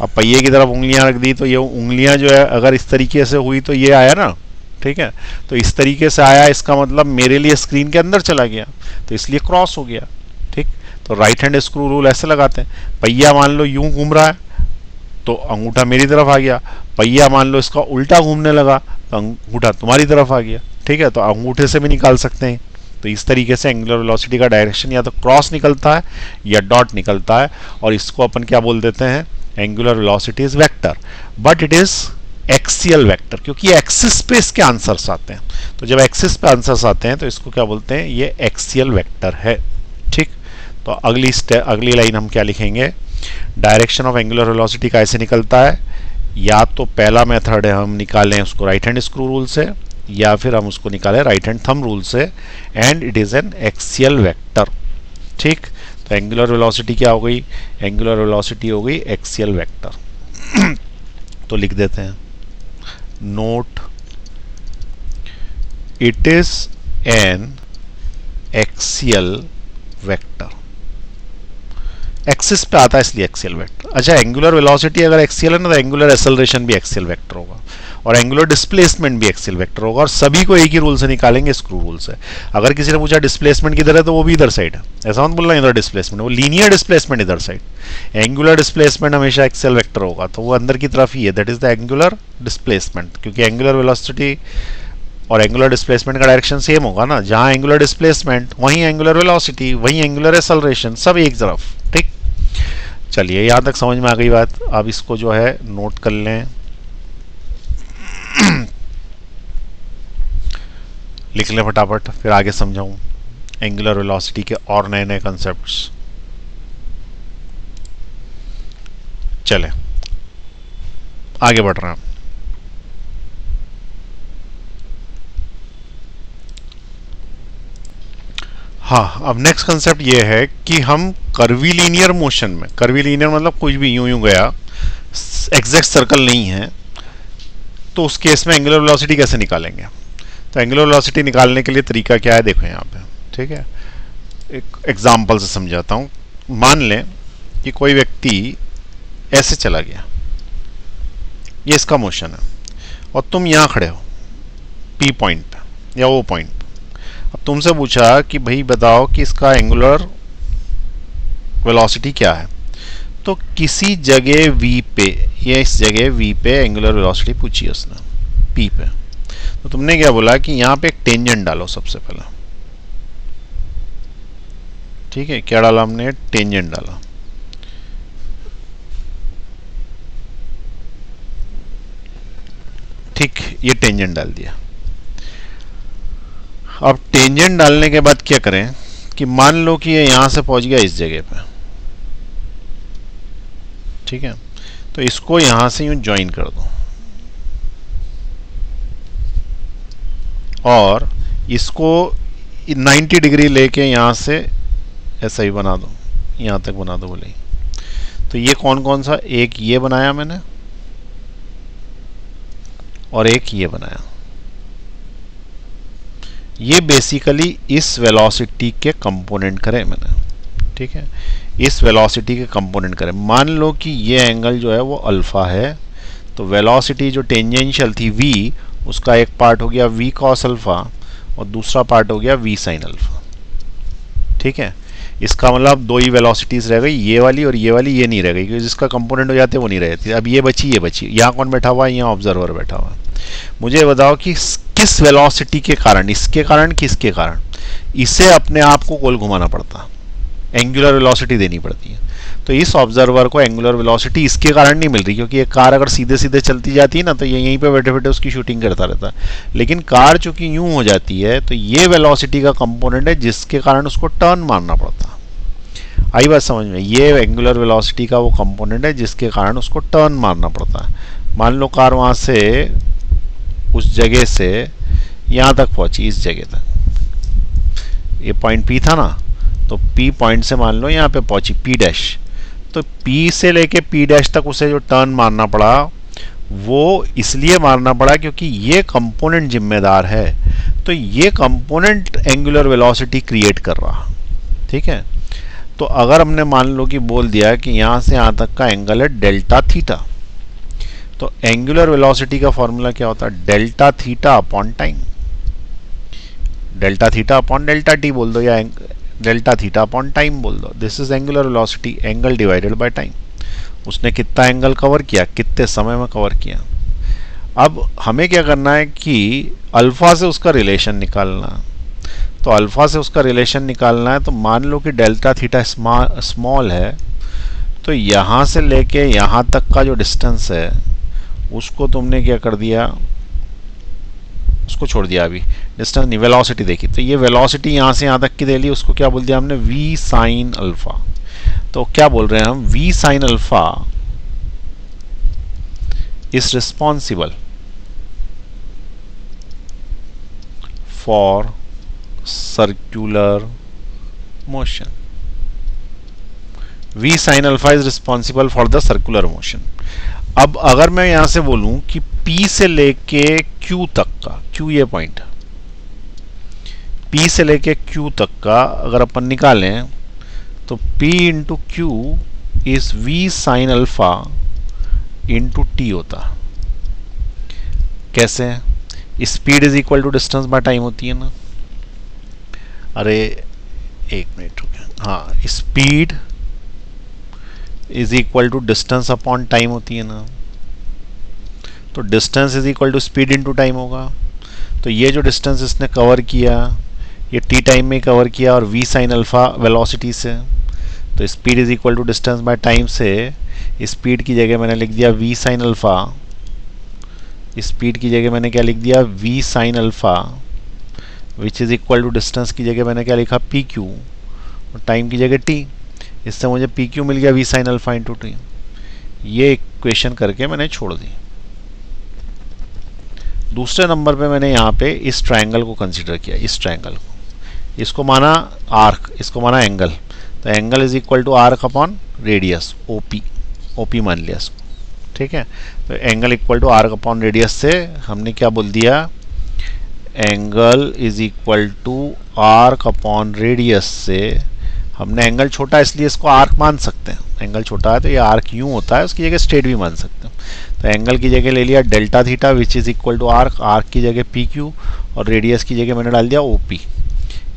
अब पहिए की तरफ उंगलियां रख दी तो ये उंगलियां जो है अगर इस तरीके से हुई तो ये आया ना, ठीक है, तो इस तरीके से आया, इसका मतलब मेरे लिए स्क्रीन के अंदर चला गया, तो इसलिए क्रॉस हो गया। ठीक, तो राइट हैंड स्क्रू रूल ऐसे लगाते हैं। पहिया मान लो यूं घूम रहा है तो अंगूठा मेरी तरफ आ गया, पहिया मान लो इसका उल्टा घूमने लगा तो अंगूठा तुम्हारी तरफ आ गया। ठीक है, तो अंगूठे से भी निकाल सकते हैं। तो इस तरीके से एंगुलर वेलोसिटी का डायरेक्शन या तो क्रॉस निकलता है या डॉट निकलता है, और इसको अपन क्या बोल देते हैं, angular velocity is vector, but it is axial vector, क्योंकि एक्सिस पे इसके आंसर्स आते हैं। तो जब एक्सिस पे आंसर्स आते हैं तो इसको क्या बोलते हैं, ये एक्सियल वेक्टर है। ठीक, तो अगली लाइन हम क्या लिखेंगे, डायरेक्शन ऑफ एंगुलर वेलोसिटी कैसे निकलता है, या तो पहला मेथड है हम निकालें उसको राइट हैंड स्क्रू रूल से, या फिर हम उसको निकालें राइट हैंड थंब रूल से, and it is an axial vector. ठीक, तो एंगुलर वेलोसिटी क्या हो गई, एंगुलर वेलोसिटी हो गई एक्सियल वेक्टर। तो लिख देते हैं note, it is an axial vector. Axis पे आता है इसलिए एक्सियल वेक्टर। अच्छा, एंगुलर वेलोसिटी अगर एक्सियल है ना तो एंगुलर एक्सेलरेशन भी एक्सियल वेक्टर होगा, और एंगुलर डिस्प्लेसमेंट भी एक्सियल वेक्टर होगा, और सभी को एक ही रूल से निकालेंगे, स्क्रू रूल से। अगर किसी ने पूछा डिस्प्लेसमेंट किधर है तो वो भी इधर साइड है, ऐसा मत बोलना इधर डिस्प्लेसमेंट, वो लीनियर डिस्प्लेसमेंट इधर साइड। एंगुलर डिस्प्लेसमेंट हमेशा एक्सियल वेक्टर होगा, तो वो अंदर की तरफ ही है, that is the angular displacement, क्योंकि एंगुलर वेलोसिटी और एंगुलर डिस्प्लेसमेंट का डायरेक्शन सेम होगा ना, जहां एंगुलर डिस्प्लेसमेंट वहीं एंगुलर वेलोसिटी, वहीं एंगुलर एक्सेलरेशन, सब एक तरफ। ठीक, चलिए यहां तक समझ में आ गई बात। अब इसको जो है नोट कर लें, लिख लें फटाफट, फिर आगे समझाऊं एंगुलर वेलोसिटी के और नए नए कंसेप्ट्स। चले आगे बढ़ रहे हैं। हाँ, अब नेक्स्ट कंसेप्ट ये है कि हम कर्वीलीनियर मोशन में, कर्वीलीनियर मतलब कुछ भी यूं यूं गया, एग्जैक्ट सर्कल नहीं है, तो उस केस में एंगुलर वेलोसिटी कैसे निकालेंगे। तो एंगुलर वेलोसिटी निकालने के लिए तरीका क्या है, देखो यहाँ पे। ठीक है, एक एग्जांपल से समझाता हूँ। मान लें कि कोई व्यक्ति ऐसे चला गया, ये इसका मोशन है, और तुम यहाँ खड़े हो पी पॉइंट पे या ओ पॉइंट पे। अब तुमसे पूछा कि भाई बताओ कि इसका एंगुलर वेलोसिटी क्या है, तो किसी जगह v पे या इस जगह v पे एंगुलर वेलोसिटी पूछी उसने p पे, तो तुमने क्या बोला कि यहाँ पे एक टेंजेंट डालो सबसे पहले। ठीक है, क्या डाला हमने, टेंजेंट डाला। ठीक, ये टेंजेंट डाल दिया। अब टेंजेंट डालने के बाद क्या करें कि मान लो कि ये यहां से पहुंच गया इस जगह पे। ठीक है, तो इसको यहां से यूं ज्वाइन कर दो। और इसको 90 डिग्री लेके यहाँ से ऐसा ही बना दो, यहाँ तक बना दो बोले। तो ये कौन कौन सा, एक ये बनाया मैंने और एक ये बनाया। ये बेसिकली इस वेलोसिटी के कंपोनेंट करे मैंने, ठीक है, इस वेलोसिटी के कंपोनेंट करे। मान लो कि ये एंगल जो है वो अल्फा है, तो वेलोसिटी जो टेंजेंशियल थी v, उसका एक पार्ट हो गया v cos अल्फा और दूसरा पार्ट हो गया v sin अल्फा, ठीक है। इसका मतलब दो ही वेलोसिटीज रह गई, ये वाली और ये नहीं रह गई, क्योंकि जिसका कंपोनेंट हो जाते वो नहीं रहती। अब ये बची। यहाँ कौन बैठा हुआ है, यहाँ ऑब्जर्वर बैठा हुआ है। मुझे बताओ कि किस वेलोसिटी के कारण, इसके कारण किसके कारण इसे अपने आप को गोल घुमाना पड़ता, एंगुलर वेलोसिटी देनी पड़ती है। तो इस ऑब्जर्वर को एंगुलर वेलोसिटी इसके कारण नहीं मिल रही, क्योंकि एक कार अगर सीधे सीधे चलती जाती है ना, तो ये यहीं पे बैठे बैठे उसकी शूटिंग करता रहता है। लेकिन कार चूंकि यूं हो जाती है, तो ये वेलोसिटी का कंपोनेंट है जिसके कारण उसको टर्न मारना पड़ता। आई बात समझ में, ये एंगुलर वेलोसिटी का वो कंपोनेंट है जिसके कारण उसको टर्न मारना पड़ता है। मान लो कार वहां से उस जगह से यहां तक पहुंची, इस जगह तक, ये पॉइंट P था ना, तो P पॉइंट से मान लो यहाँ पे पहुंची P डैश, तो P से लेके P डैश तक उसे जो टर्न मारना पड़ा वो इसलिए मारना पड़ा क्योंकि ये कंपोनेंट जिम्मेदार है। तो ये कंपोनेंट एंगुलर वेलोसिटी क्रिएट कर रहा, ठीक है। तो अगर हमने मान लो कि बोल दिया कि यहाँ से यहाँ तक का एंगल है डेल्टा थीटा, तो एंगुलर वेलोसिटी का फॉर्मूला क्या होता है, delta theta upon time. Delta theta upon delta T बोल दो, या डेल्टा थीटा अपॉन टाइम बोल दो। This is angular velocity, angle divided by time. उसने कितना एंगल कवर किया, कितने समय में कवर किया। अब हमें क्या करना है कि अल्फा से उसका रिलेशन निकालना। तो अल्फा से उसका रिलेशन निकालना है, तो मान लो कि डेल्टा थीटा स्मॉल है, तो यहाँ से लेके यहाँ तक का जो डिस्टेंस है उसको तुमने क्या कर दिया, उसको छोड़ दिया। अभी डिस्टेंस नहीं, वेलोसिटी देखी। तो ये वेलोसिटी यहाँ से यहाँ तक की दे ली, उसको क्या बोल दिया हमने, v साइन अल्फा। तो क्या बोल रहे हैं हम, v sine alpha is responsible for circular motion. v sine alpha is responsible for the circular motion. अब अगर मैं यहां से बोलूं कि P से लेके Q तक का, Q ये पॉइंट, P से लेके Q तक का अगर अपन निकालें, तो P into Q is V sine alpha into T होता। कैसे, speed is equal to distance by time होती है ना। अरे एक मिनट रुक, हाँ, speed is equal to distance upon time होती है ना। तो distance is equal to speed into time होगा। तो ये जो डिस्टेंस इसने कवर किया, ये टी टाइम में कवर किया और v साइन अल्फा वेलोसिटी से। तो speed is equal to distance by time से स्पीड की जगह मैंने लिख दिया v साइन अल्फा। स्पीड की जगह मैंने क्या लिख दिया, v sine alpha, which is equal to distance की जगह मैंने क्या लिखा, pq, और टाइम की जगह t। इससे मुझे pq मिल गया v sine alpha into T. ये इक्वेशन करके मैंने छोड़ दी। दूसरे नंबर पे मैंने यहाँ पे इस ट्रायंगल को कंसीडर किया, इस ट्रायंगल को, इसको माना आर्क, इसको माना एंगल। तो angle is equal to arc upon radius, OP, OP मान लिया इसको, ठीक है। तो angle equal to arc upon radius से हमने क्या बोल दिया, angle is equal to arc upon radius से हमने एंगल छोटा इसलिए इसको आर्क मान सकते हैं, एंगल छोटा है तो ये आर्क यूं होता है, उसकी जगह स्ट्रेट भी मान सकते हैं। तो एंगल की जगह ले लिया delta theta which is equal to arc, arc की जगह पी क्यू और रेडियस की जगह मैंने डाल दिया ओपी।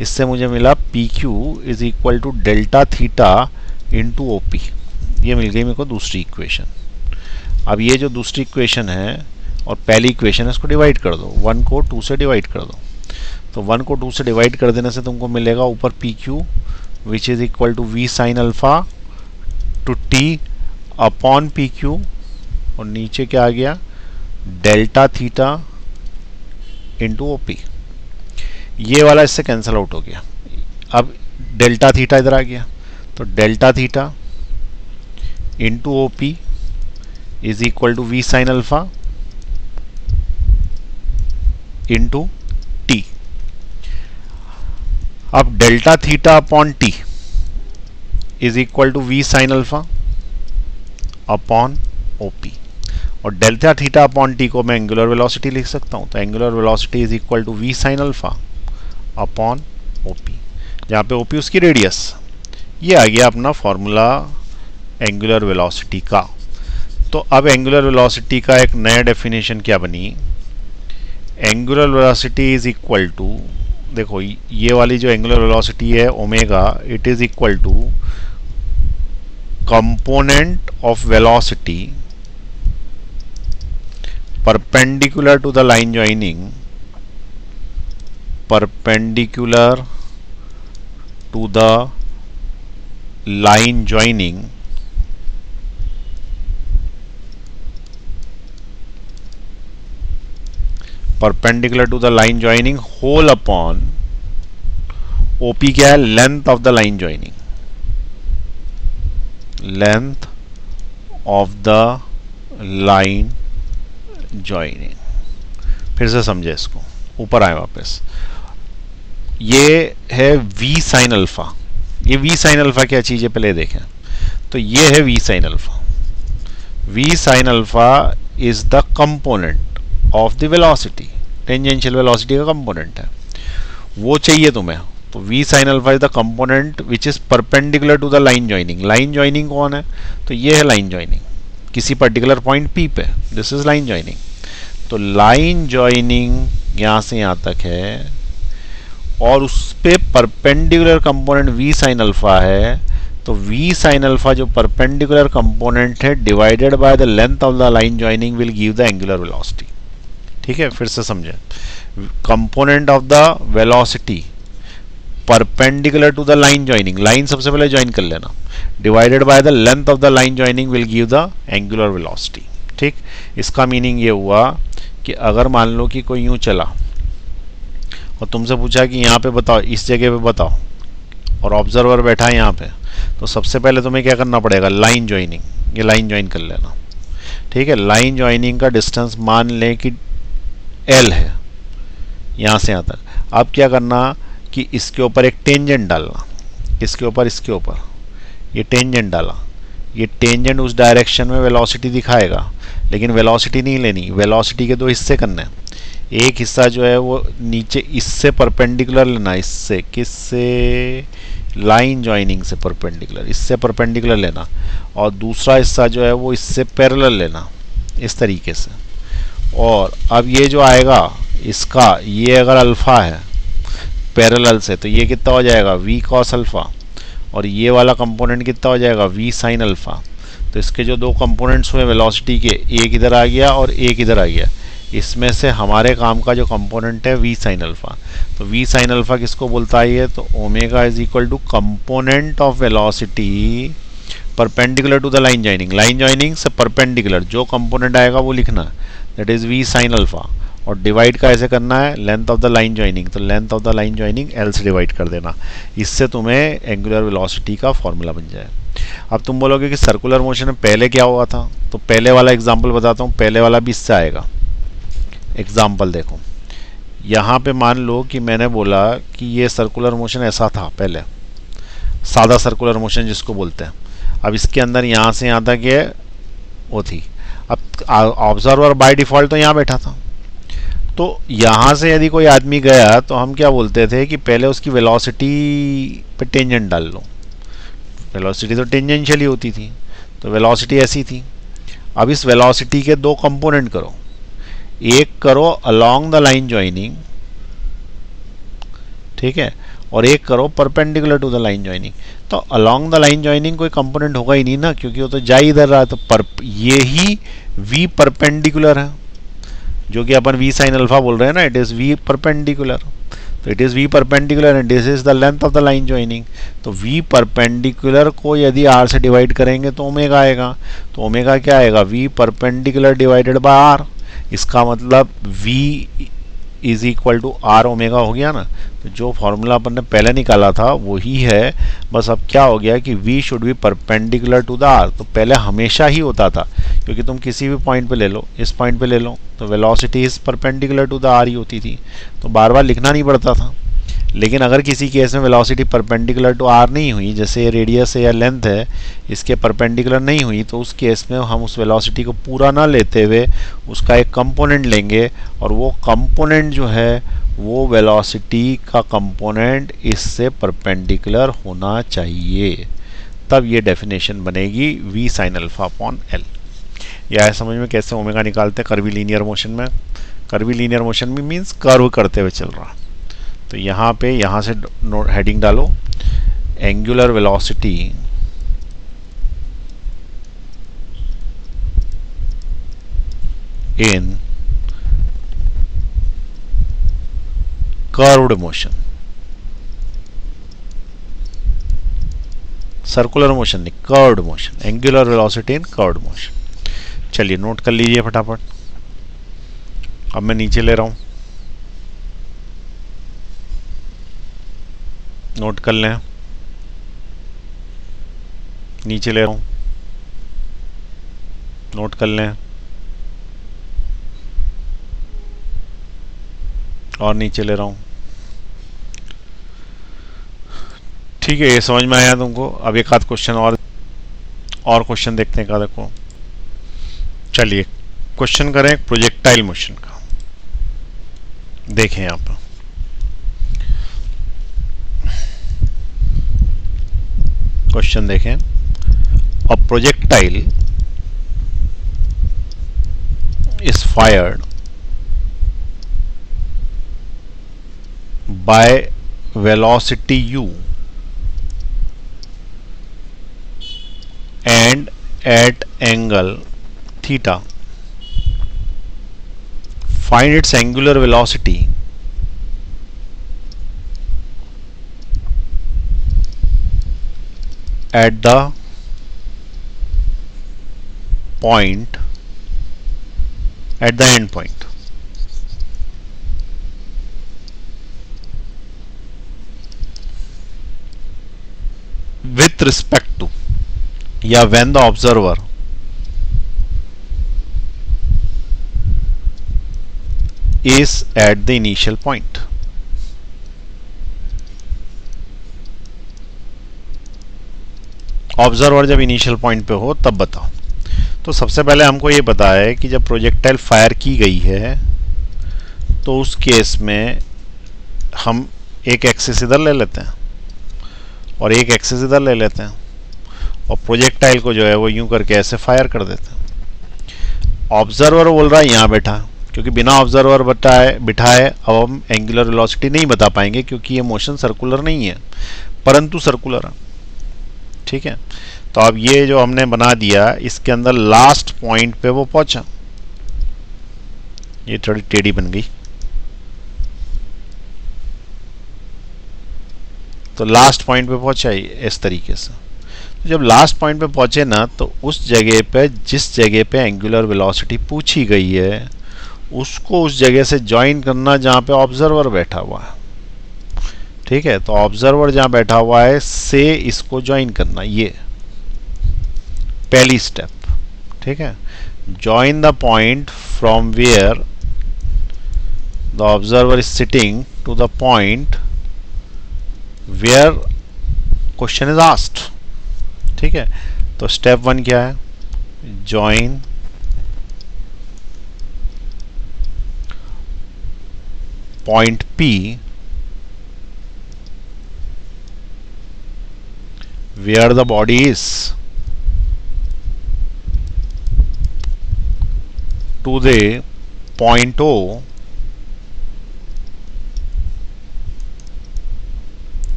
इससे मुझे मिला P Q is equal to delta theta into OP. ये मिल गई मेरे को दूसरी इक्वेशन। अब ये जो दूसरी इक्वेशन है और पहली इक्वेशन है, इसको डिवाइड कर दो, 1 को 2 से डिवाइड कर दो। तो 1 को 2 से डिवाइड कर देने से तुमको मिलेगा ऊपर P Q which is equal to V sine alpha two T upon P Q, और नीचे क्या आ गया, डेल्टा थीटा इंटू ओपी। ये वाला इससे कैंसिल आउट हो गया। अब डेल्टा थीटा इधर आ गया, तो delta theta into OP is equal to V sine alpha into T. अब delta theta upon T is equal to V sine alpha upon OP, और डेल्टा थीटा अपॉन टी को मैं एंगुलर वेलोसिटी लिख सकता हूं, तो angular velocity is equal to V sine alpha upon OP, जहां पे ओपी उसकी रेडियस। ये आ गया अपना फॉर्मूला एंगुलर वेलोसिटी का। तो अब एंगुलर वेलोसिटी का एक नया डेफिनेशन क्या बनी, angular velocity is equal to, देखो ये वाली जो एंगुलर वेलोसिटी है omega, it is equal to component of velocity perpendicular to the line joining, perpendicular to the line joining whole upon OP क्या है, length of the line joining, length of the line joining. फिर से समझे इसको, ऊपर आए वापस। ये है v साइन अल्फा, ये v साइन अल्फा क्या चीज है पहले देखें। तो ये है v sine alpha, v sine alpha is the component of the velocity, tangential velocity का कंपोनेंट है, वो चाहिए तुम्हें। तो v sine alpha is the component which is perpendicular to the line joining. Line joining कौन है, तो ये है लाइन ज्वाइनिंग किसी पर्टिकुलर पॉइंट p पे, दिस इज लाइन ज्वाइनिंग। तो लाइन ज्वाइनिंग यहां से यहां तक है और उस पे perpendicular component v sine alpha है। तो v साइन अल्फा जो परपेंडिकुलर कंपोनेंट है divided by the length of the line joining will give the angular velocity. ठीक है, फिर से समझे, component of the velocity perpendicular to the line joining, line सबसे पहले ज्वाइन कर लेना, divided by the length of the line joining will give the angular velocity. ठीक, इसका मीनिंग ये हुआ कि अगर मान लो कि कोई यूं चला और तुमसे पूछा कि यहाँ पे बताओ, इस जगह पे बताओ, और ऑब्जर्वर बैठा है यहाँ पे, तो सबसे पहले तुम्हें क्या करना पड़ेगा, लाइन ज्वाइनिंग, ये लाइन ज्वाइन कर लेना। ठीक है, लाइन ज्वाइनिंग का डिस्टेंस मान लें कि L है यहाँ से यहाँ तक। अब क्या करना कि इसके ऊपर एक टेंजेंट डालना, इसके ऊपर ये टेंजेंट डाला, ये टेंजेंट उस डायरेक्शन में वेलोसिटी दिखाएगा, लेकिन वेलोसिटी नहीं लेनी, वेलोसिटी के दो हिस्से करने हैं। एक हिस्सा जो है वो नीचे इससे परपेंडिकुलर लेना, इससे किससे, लाइन ज्वाइनिंग से परपेंडिकुलर, इससे परपेंडिकुलर लेना, और दूसरा हिस्सा जो है वो इससे पैरेलल लेना, इस तरीके से। और अब ये जो आएगा इसका, ये अगर अल्फा है पैरेलल से, तो ये कितना हो जाएगा, v cos अल्फा, और ये वाला कंपोनेंट कितना हो जाएगा, v sin अल्फा। तो इसके जो दो कंपोनेंट्स हुए वेलोसिटी के, एक इधर आ गया और एक इधर आ गया, इसमें से हमारे काम का जो कंपोनेंट है v sin अल्फा। तो v sin अल्फा किसको बोलता है ये, तो omega is equal to component of velocity perpendicular to the line joining, line joining से परपेंडिकुलर जो कंपोनेंट आएगा वो लिखना, that is v sin alpha, और डिवाइड का ऐसे करना है length of the line joining, तो length of the line joining L से डिवाइड कर देना, इससे तुम्हें एंगुलर वेलोसिटी का फॉर्मूला बन जाए। अब तुम बोलोगे कि सर्कुलर मोशन में पहले क्या हुआ था, तो पहले वाला एग्जाम्पल बताता हूँ, पहले वाला भी इससे आएगा। एग्जाम्पल देखो, यहाँ पे मान लो कि मैंने बोला कि ये सर्कुलर मोशन ऐसा था पहले, सादा सर्कुलर मोशन जिसको बोलते हैं। अब इसके अंदर यहाँ से यहाँ तक ये वो थी, अब ऑब्जर्वर बाय डिफॉल्ट तो यहाँ बैठा था, तो यहाँ से यदि कोई आदमी गया तो हम क्या बोलते थे कि पहले उसकी वेलोसिटी पे टेंजेंट डाल लो, वेलोसिटी तो टेंजेंशियल ही होती थी, तो वेलोसिटी ऐसी थी। अब इस वेलोसिटी के दो कंपोनेंट करो, एक करो अलोंग द लाइन ज्वाइनिंग, ठीक है, और एक करो perpendicular to the line joining. तो अलोंग द लाइन ज्वाइनिंग कोई कंपोनेंट होगा ही नहीं ना, क्योंकि वो तो जा ही इधर रहा है, तो ये ही v परपेंडिकुलर है, जो कि अपन v sin अल्फा बोल रहे हैं ना, इट इज v परपेंडिकुलर, तो it is v perpendicular and this is the length of the line joining. तो v परपेंडिकुलर को यदि r से डिवाइड करेंगे तो ओमेगा आएगा, तो ओमेगा क्या आएगा, v perpendicular divided by r, इसका मतलब v is equal to r omega हो गया ना। तो जो फॉर्मूला अपन ने पहले निकाला था वही है, बस अब क्या हो गया कि v should be perpendicular to the r। तो पहले हमेशा ही होता था, क्योंकि तुम किसी भी पॉइंट पे ले लो, इस पॉइंट पे ले लो, तो velocity is perpendicular to the r ही होती थी, तो बार बार लिखना नहीं पड़ता था। लेकिन अगर किसी केस में वेलोसिटी परपेंडिकुलर टू आर नहीं हुई, जैसे ये रेडियस है या लेंथ है, इसके परपेंडिकुलर नहीं हुई, तो उस केस में हम उस वेलोसिटी को पूरा ना लेते हुए उसका एक कंपोनेंट लेंगे, और वो कंपोनेंट जो है वो वेलोसिटी का कंपोनेंट इससे परपेंडिकुलर होना चाहिए, तब ये डेफिनेशन बनेगी v sin alpha upon l। यह है समझ में कैसे ओमेगा निकालते हैं कर्वी लीनियर मोशन में। कर्वी लीनियर मोशन में मीन्स कर्व करते हुए चल रहा। तो यहाँ पे यहाँ से हेडिंग डालो, angular velocity in curved motion, circular motion नहीं, curved motion, angular velocity in curved motion. चलिए नोट कर लीजिए फटाफट। अब मैं नीचे ले रहा हूं, नोट कर लें, नीचे ले रहा हूं, नोट कर लें, और नीचे ले रहा हूं। ठीक है, ये समझ में आया तुमको। अब एक आध क्वेश्चन और क्वेश्चन देखते हैं का। देखो चलिए क्वेश्चन करें प्रोजेक्टाइल मोशन का। देखें यहाँ पर क्वेश्चन देखें, a projectile is fired by velocity u and at angle theta. Find its angular velocity at the point, at the end point. With respect to, या when the observer is at the initial point। Observer जब इनिशियल पॉइंट पे हो तब बताओ। तो सबसे पहले हमको ये पता है कि जब प्रोजेक्टाइल फायर की गई है तो उस केस में हम एक एक्सिस इधर ले लेते हैं और एक एक्सिस इधर ले लेते हैं, और प्रोजेक्टाइल को जो है वो यूं करके ऐसे फायर कर देते हैं। ऑब्जर्वर बोल रहा है यहाँ बैठा, क्योंकि बिना ऑब्जर्वर बिठाए अब हम एंगुलर वेलोसिटी नहीं बता पाएंगे, क्योंकि ये मोशन सर्कुलर नहीं है परंतु सर्कुलर है। ठीक है, तो अब ये जो हमने बना दिया इसके अंदर लास्ट पॉइंट पे वो पहुंचा, ये थोड़ी टेढ़ी बन गई, तो लास्ट पॉइंट पे पहुंचा इस तरीके से। तो जब लास्ट पॉइंट पे पहुंचे ना, तो उस जगह पे जिस जगह पे एंगुलर वेलोसिटी पूछी गई है उसको उस जगह से ज्वाइन करना जहां पे ऑब्जर्वर बैठा हुआ है। ठीक है, तो ऑब्जर्वर जहां बैठा हुआ है से इसको ज्वाइन करना, ये पहली स्टेप। ठीक है, join the point from where the observer is sitting to the point where question is asked. ठीक है, तो स्टेप 1 क्या है, join point P where the body is to the point O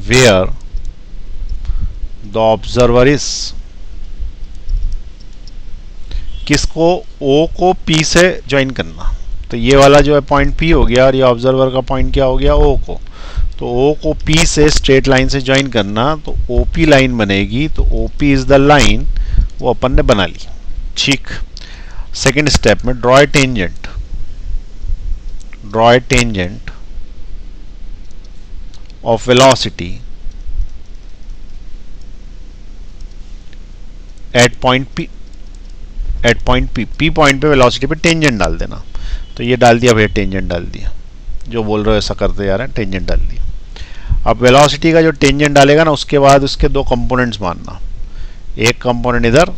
where the observer is। किसको, O को P से ज्वाइन करना। तो ये वाला जो है पॉइंट P हो गया और ये ऑब्जर्वर का पॉइंट क्या हो गया, O को। तो O को P से स्ट्रेट लाइन से ज्वाइन करना, तो OP लाइन बनेगी। तो OP इज द लाइन, वो अपन ने बना ली। ठीक, सेकेंड स्टेप में draw a tangent, draw a tangent of velocity at point P, at point P point पे वेलोसिटी पे टेंजेंट डाल देना। तो ये डाल दिया भैया, टेंजेंट डाल दिया, जो बोल रहे हो ऐसा करते जा रहे हैं, टेंजेंट डाल दिया। अब वेलोसिटी का जो टेंजेंट डालेगा ना उसके बाद उसके दो कंपोनेंट्स मानना, एक कंपोनेंट इधर,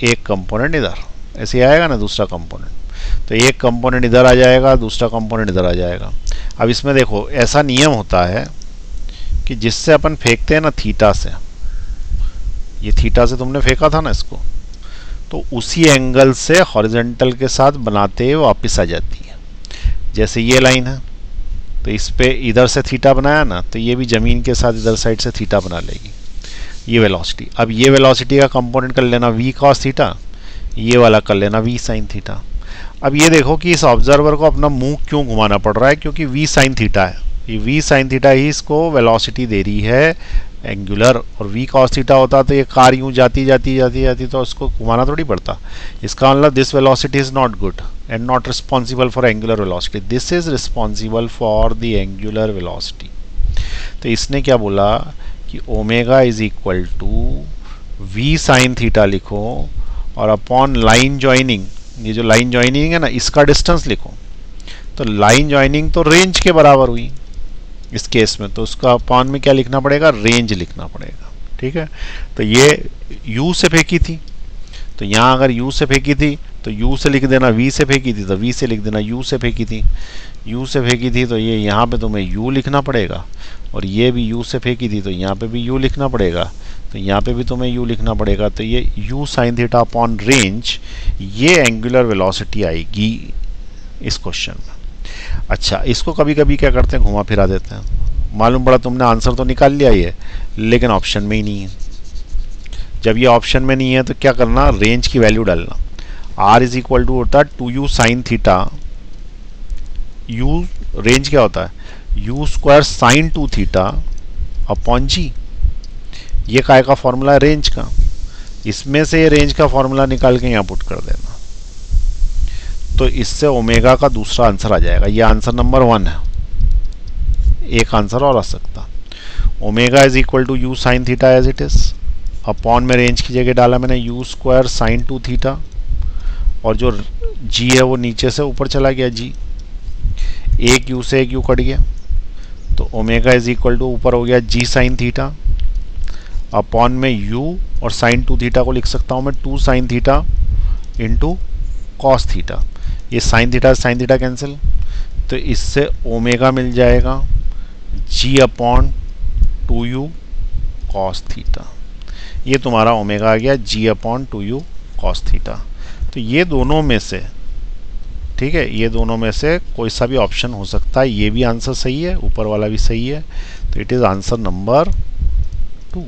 एक कंपोनेंट इधर, ऐसे आएगा ना दूसरा कंपोनेंट, तो एक कंपोनेंट इधर आ जाएगा, दूसरा कंपोनेंट इधर आ जाएगा। अब इसमें देखो ऐसा नियम होता है कि जिससे अपन फेंकते हैं ना थीटा से, ये थीटा से तुमने फेंका था ना इसको, तो उसी एंगल से हॉरिजॉन्टल के साथ बनाते हुए वापस आ जाती है। जैसे ये लाइन है तो इस पे इधर से थीटा बनाया ना, तो ये भी ज़मीन के साथ इधर साइड से थीटा बना लेगी, ये वेलोसिटी। अब ये वेलोसिटी का कंपोनेंट कर लेना v cos थीटा, ये वाला कर लेना v sin थीटा। अब ये देखो कि इस ऑब्जर्वर को अपना मुंह क्यों घुमाना पड़ रहा है, क्योंकि v sin थीटा है, ये v sin थीटा ही इसको वेलोसिटी दे रही है एंगुलर, और v cos थीटा होता तो ये कार यूं जाती जाती जाती जाती तो उसको घुमाना थोड़ी पड़ता। इसका मतलब this velocity is not good and not responsible for angular velocity, this is responsible for the angular velocity. तो इसने क्या बोला कि omega is equal to V sine theta लिखो और अपॉन लाइन ज्वाइनिंग, ये जो लाइन ज्वाइनिंग है ना इसका डिस्टेंस लिखो। तो लाइन ज्वाइनिंग तो रेंज के बराबर हुई इस केस में, तो उसका अपॉन में क्या लिखना पड़ेगा, रेंज लिखना पड़ेगा। ठीक है, तो ये u से फेंकी थी, तो यहाँ अगर u से फेंकी थी तो u से लिख देना, v से फेंकी थी तो v से लिख देना, u से फेंकी थी, u से फेंकी थी तो ये यहाँ पे तुम्हें u लिखना पड़ेगा, और ये भी u से फेंकी थी तो यहाँ पे भी u लिखना पड़ेगा, तो यहाँ पे भी तुम्हें u लिखना पड़ेगा। तो ये u sine theta upon range, ये एंगुलर वेलोसिटी आएगी इस क्वेश्चन में। अच्छा, इसको कभी कभी क्या करते हैं, घुमा फिरा देते हैं। मालूम पड़ा तुमने आंसर तो निकाल लिया ये, लेकिन ऑप्शन में ही नहीं है। जब ये ऑप्शन में नहीं है तो क्या करना, रेंज की वैल्यू डालना। r इज इक्वल टू होता है 2u sine theta, u range क्या होता है u square sine 2 theta upon g, ये काय का फॉर्मूला है, रेंज का। इसमें से ये रेंज का फॉर्मूला निकाल के यहाँ पुट कर देना, तो इससे ओमेगा का दूसरा आंसर आ जाएगा। ये आंसर नंबर 1 है, एक आंसर और आ सकता। Omega is equal to U sine theta as it is, upon में रेंज की जगह डाला मैंने यू स्क्वायर साइन 2 थीटा, और जो जी है वो नीचे से ऊपर चला गया जी, एक यू से एक यू कट गया, तो ओमेगा इज इक्वल टू ऊपर हो गया जी साइन थीटा, अपॉन में यू और साइन 2 थीटा को लिख सकता हूँ मैं 2 sine theta into cos theta. ये साइन थीटा कैंसिल, तो इससे ओमेगा मिल जाएगा जी अपॉन 2u कॉस थीटा। ये तुम्हारा ओमेगा आ गया जी अपॉन 2u कॉस थीटा। तो ये दोनों में से, ठीक है, ये दोनों में से कोई सा भी ऑप्शन हो सकता है। ये भी आंसर सही है, ऊपर वाला भी सही है, तो it is answer number 2।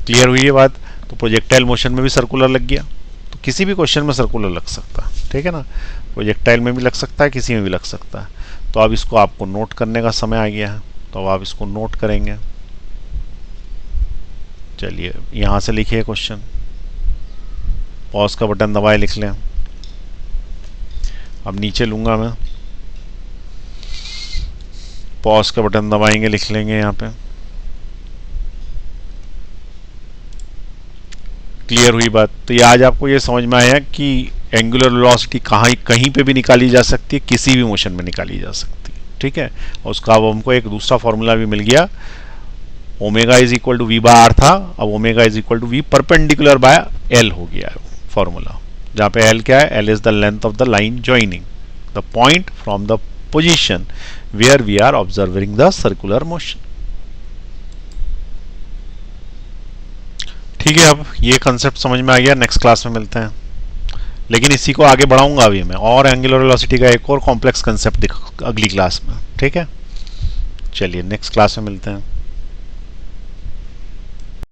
Clear हुई ये बात? तो प्रोजेक्टाइल मोशन में भी सर्कुलर लग गया, तो किसी भी क्वेश्चन में सर्कुलर लग सकता है, ठीक है ना। प्रोजेक्टाइल में भी लग सकता है, किसी में भी लग सकता है। तो अब इसको आपको नोट करने का समय आ गया है, तो अब आप इसको नोट करेंगे। चलिए यहाँ से लिखिए क्वेश्चन, पॉज का बटन दबाए लिख लें। अब नीचे लूँगा मैं, पॉज का बटन दबाएंगे, लिख लेंगे यहाँ पे। क्लियर हुई बात? तो ये आज आपको ये समझ में आया कि एंगुलर वेलोसिटी कहीं पे भी निकाली जा सकती है, किसी भी मोशन में निकाली जा सकती है, ठीक है। और उसका अब हमको एक दूसरा फॉर्मूला भी मिल गया, omega is equal to V by R था, अब omega is equal to V perpendicular by L हो गया है फॉर्मूला, जहाँ पे एल क्या है, L is the length of the line joining the point from the position where we are observing the circular motion. ठीक है, अब ये कंसेप्ट समझ में आ गया। नेक्स्ट क्लास में मिलते हैं, लेकिन इसी को आगे बढ़ाऊंगा अभी मैं, और एंगुलर वेलोसिटी का एक और कॉम्प्लेक्स कंसेप्ट अगली क्लास में, ठीक है। चलिए नेक्स्ट क्लास में मिलते हैं।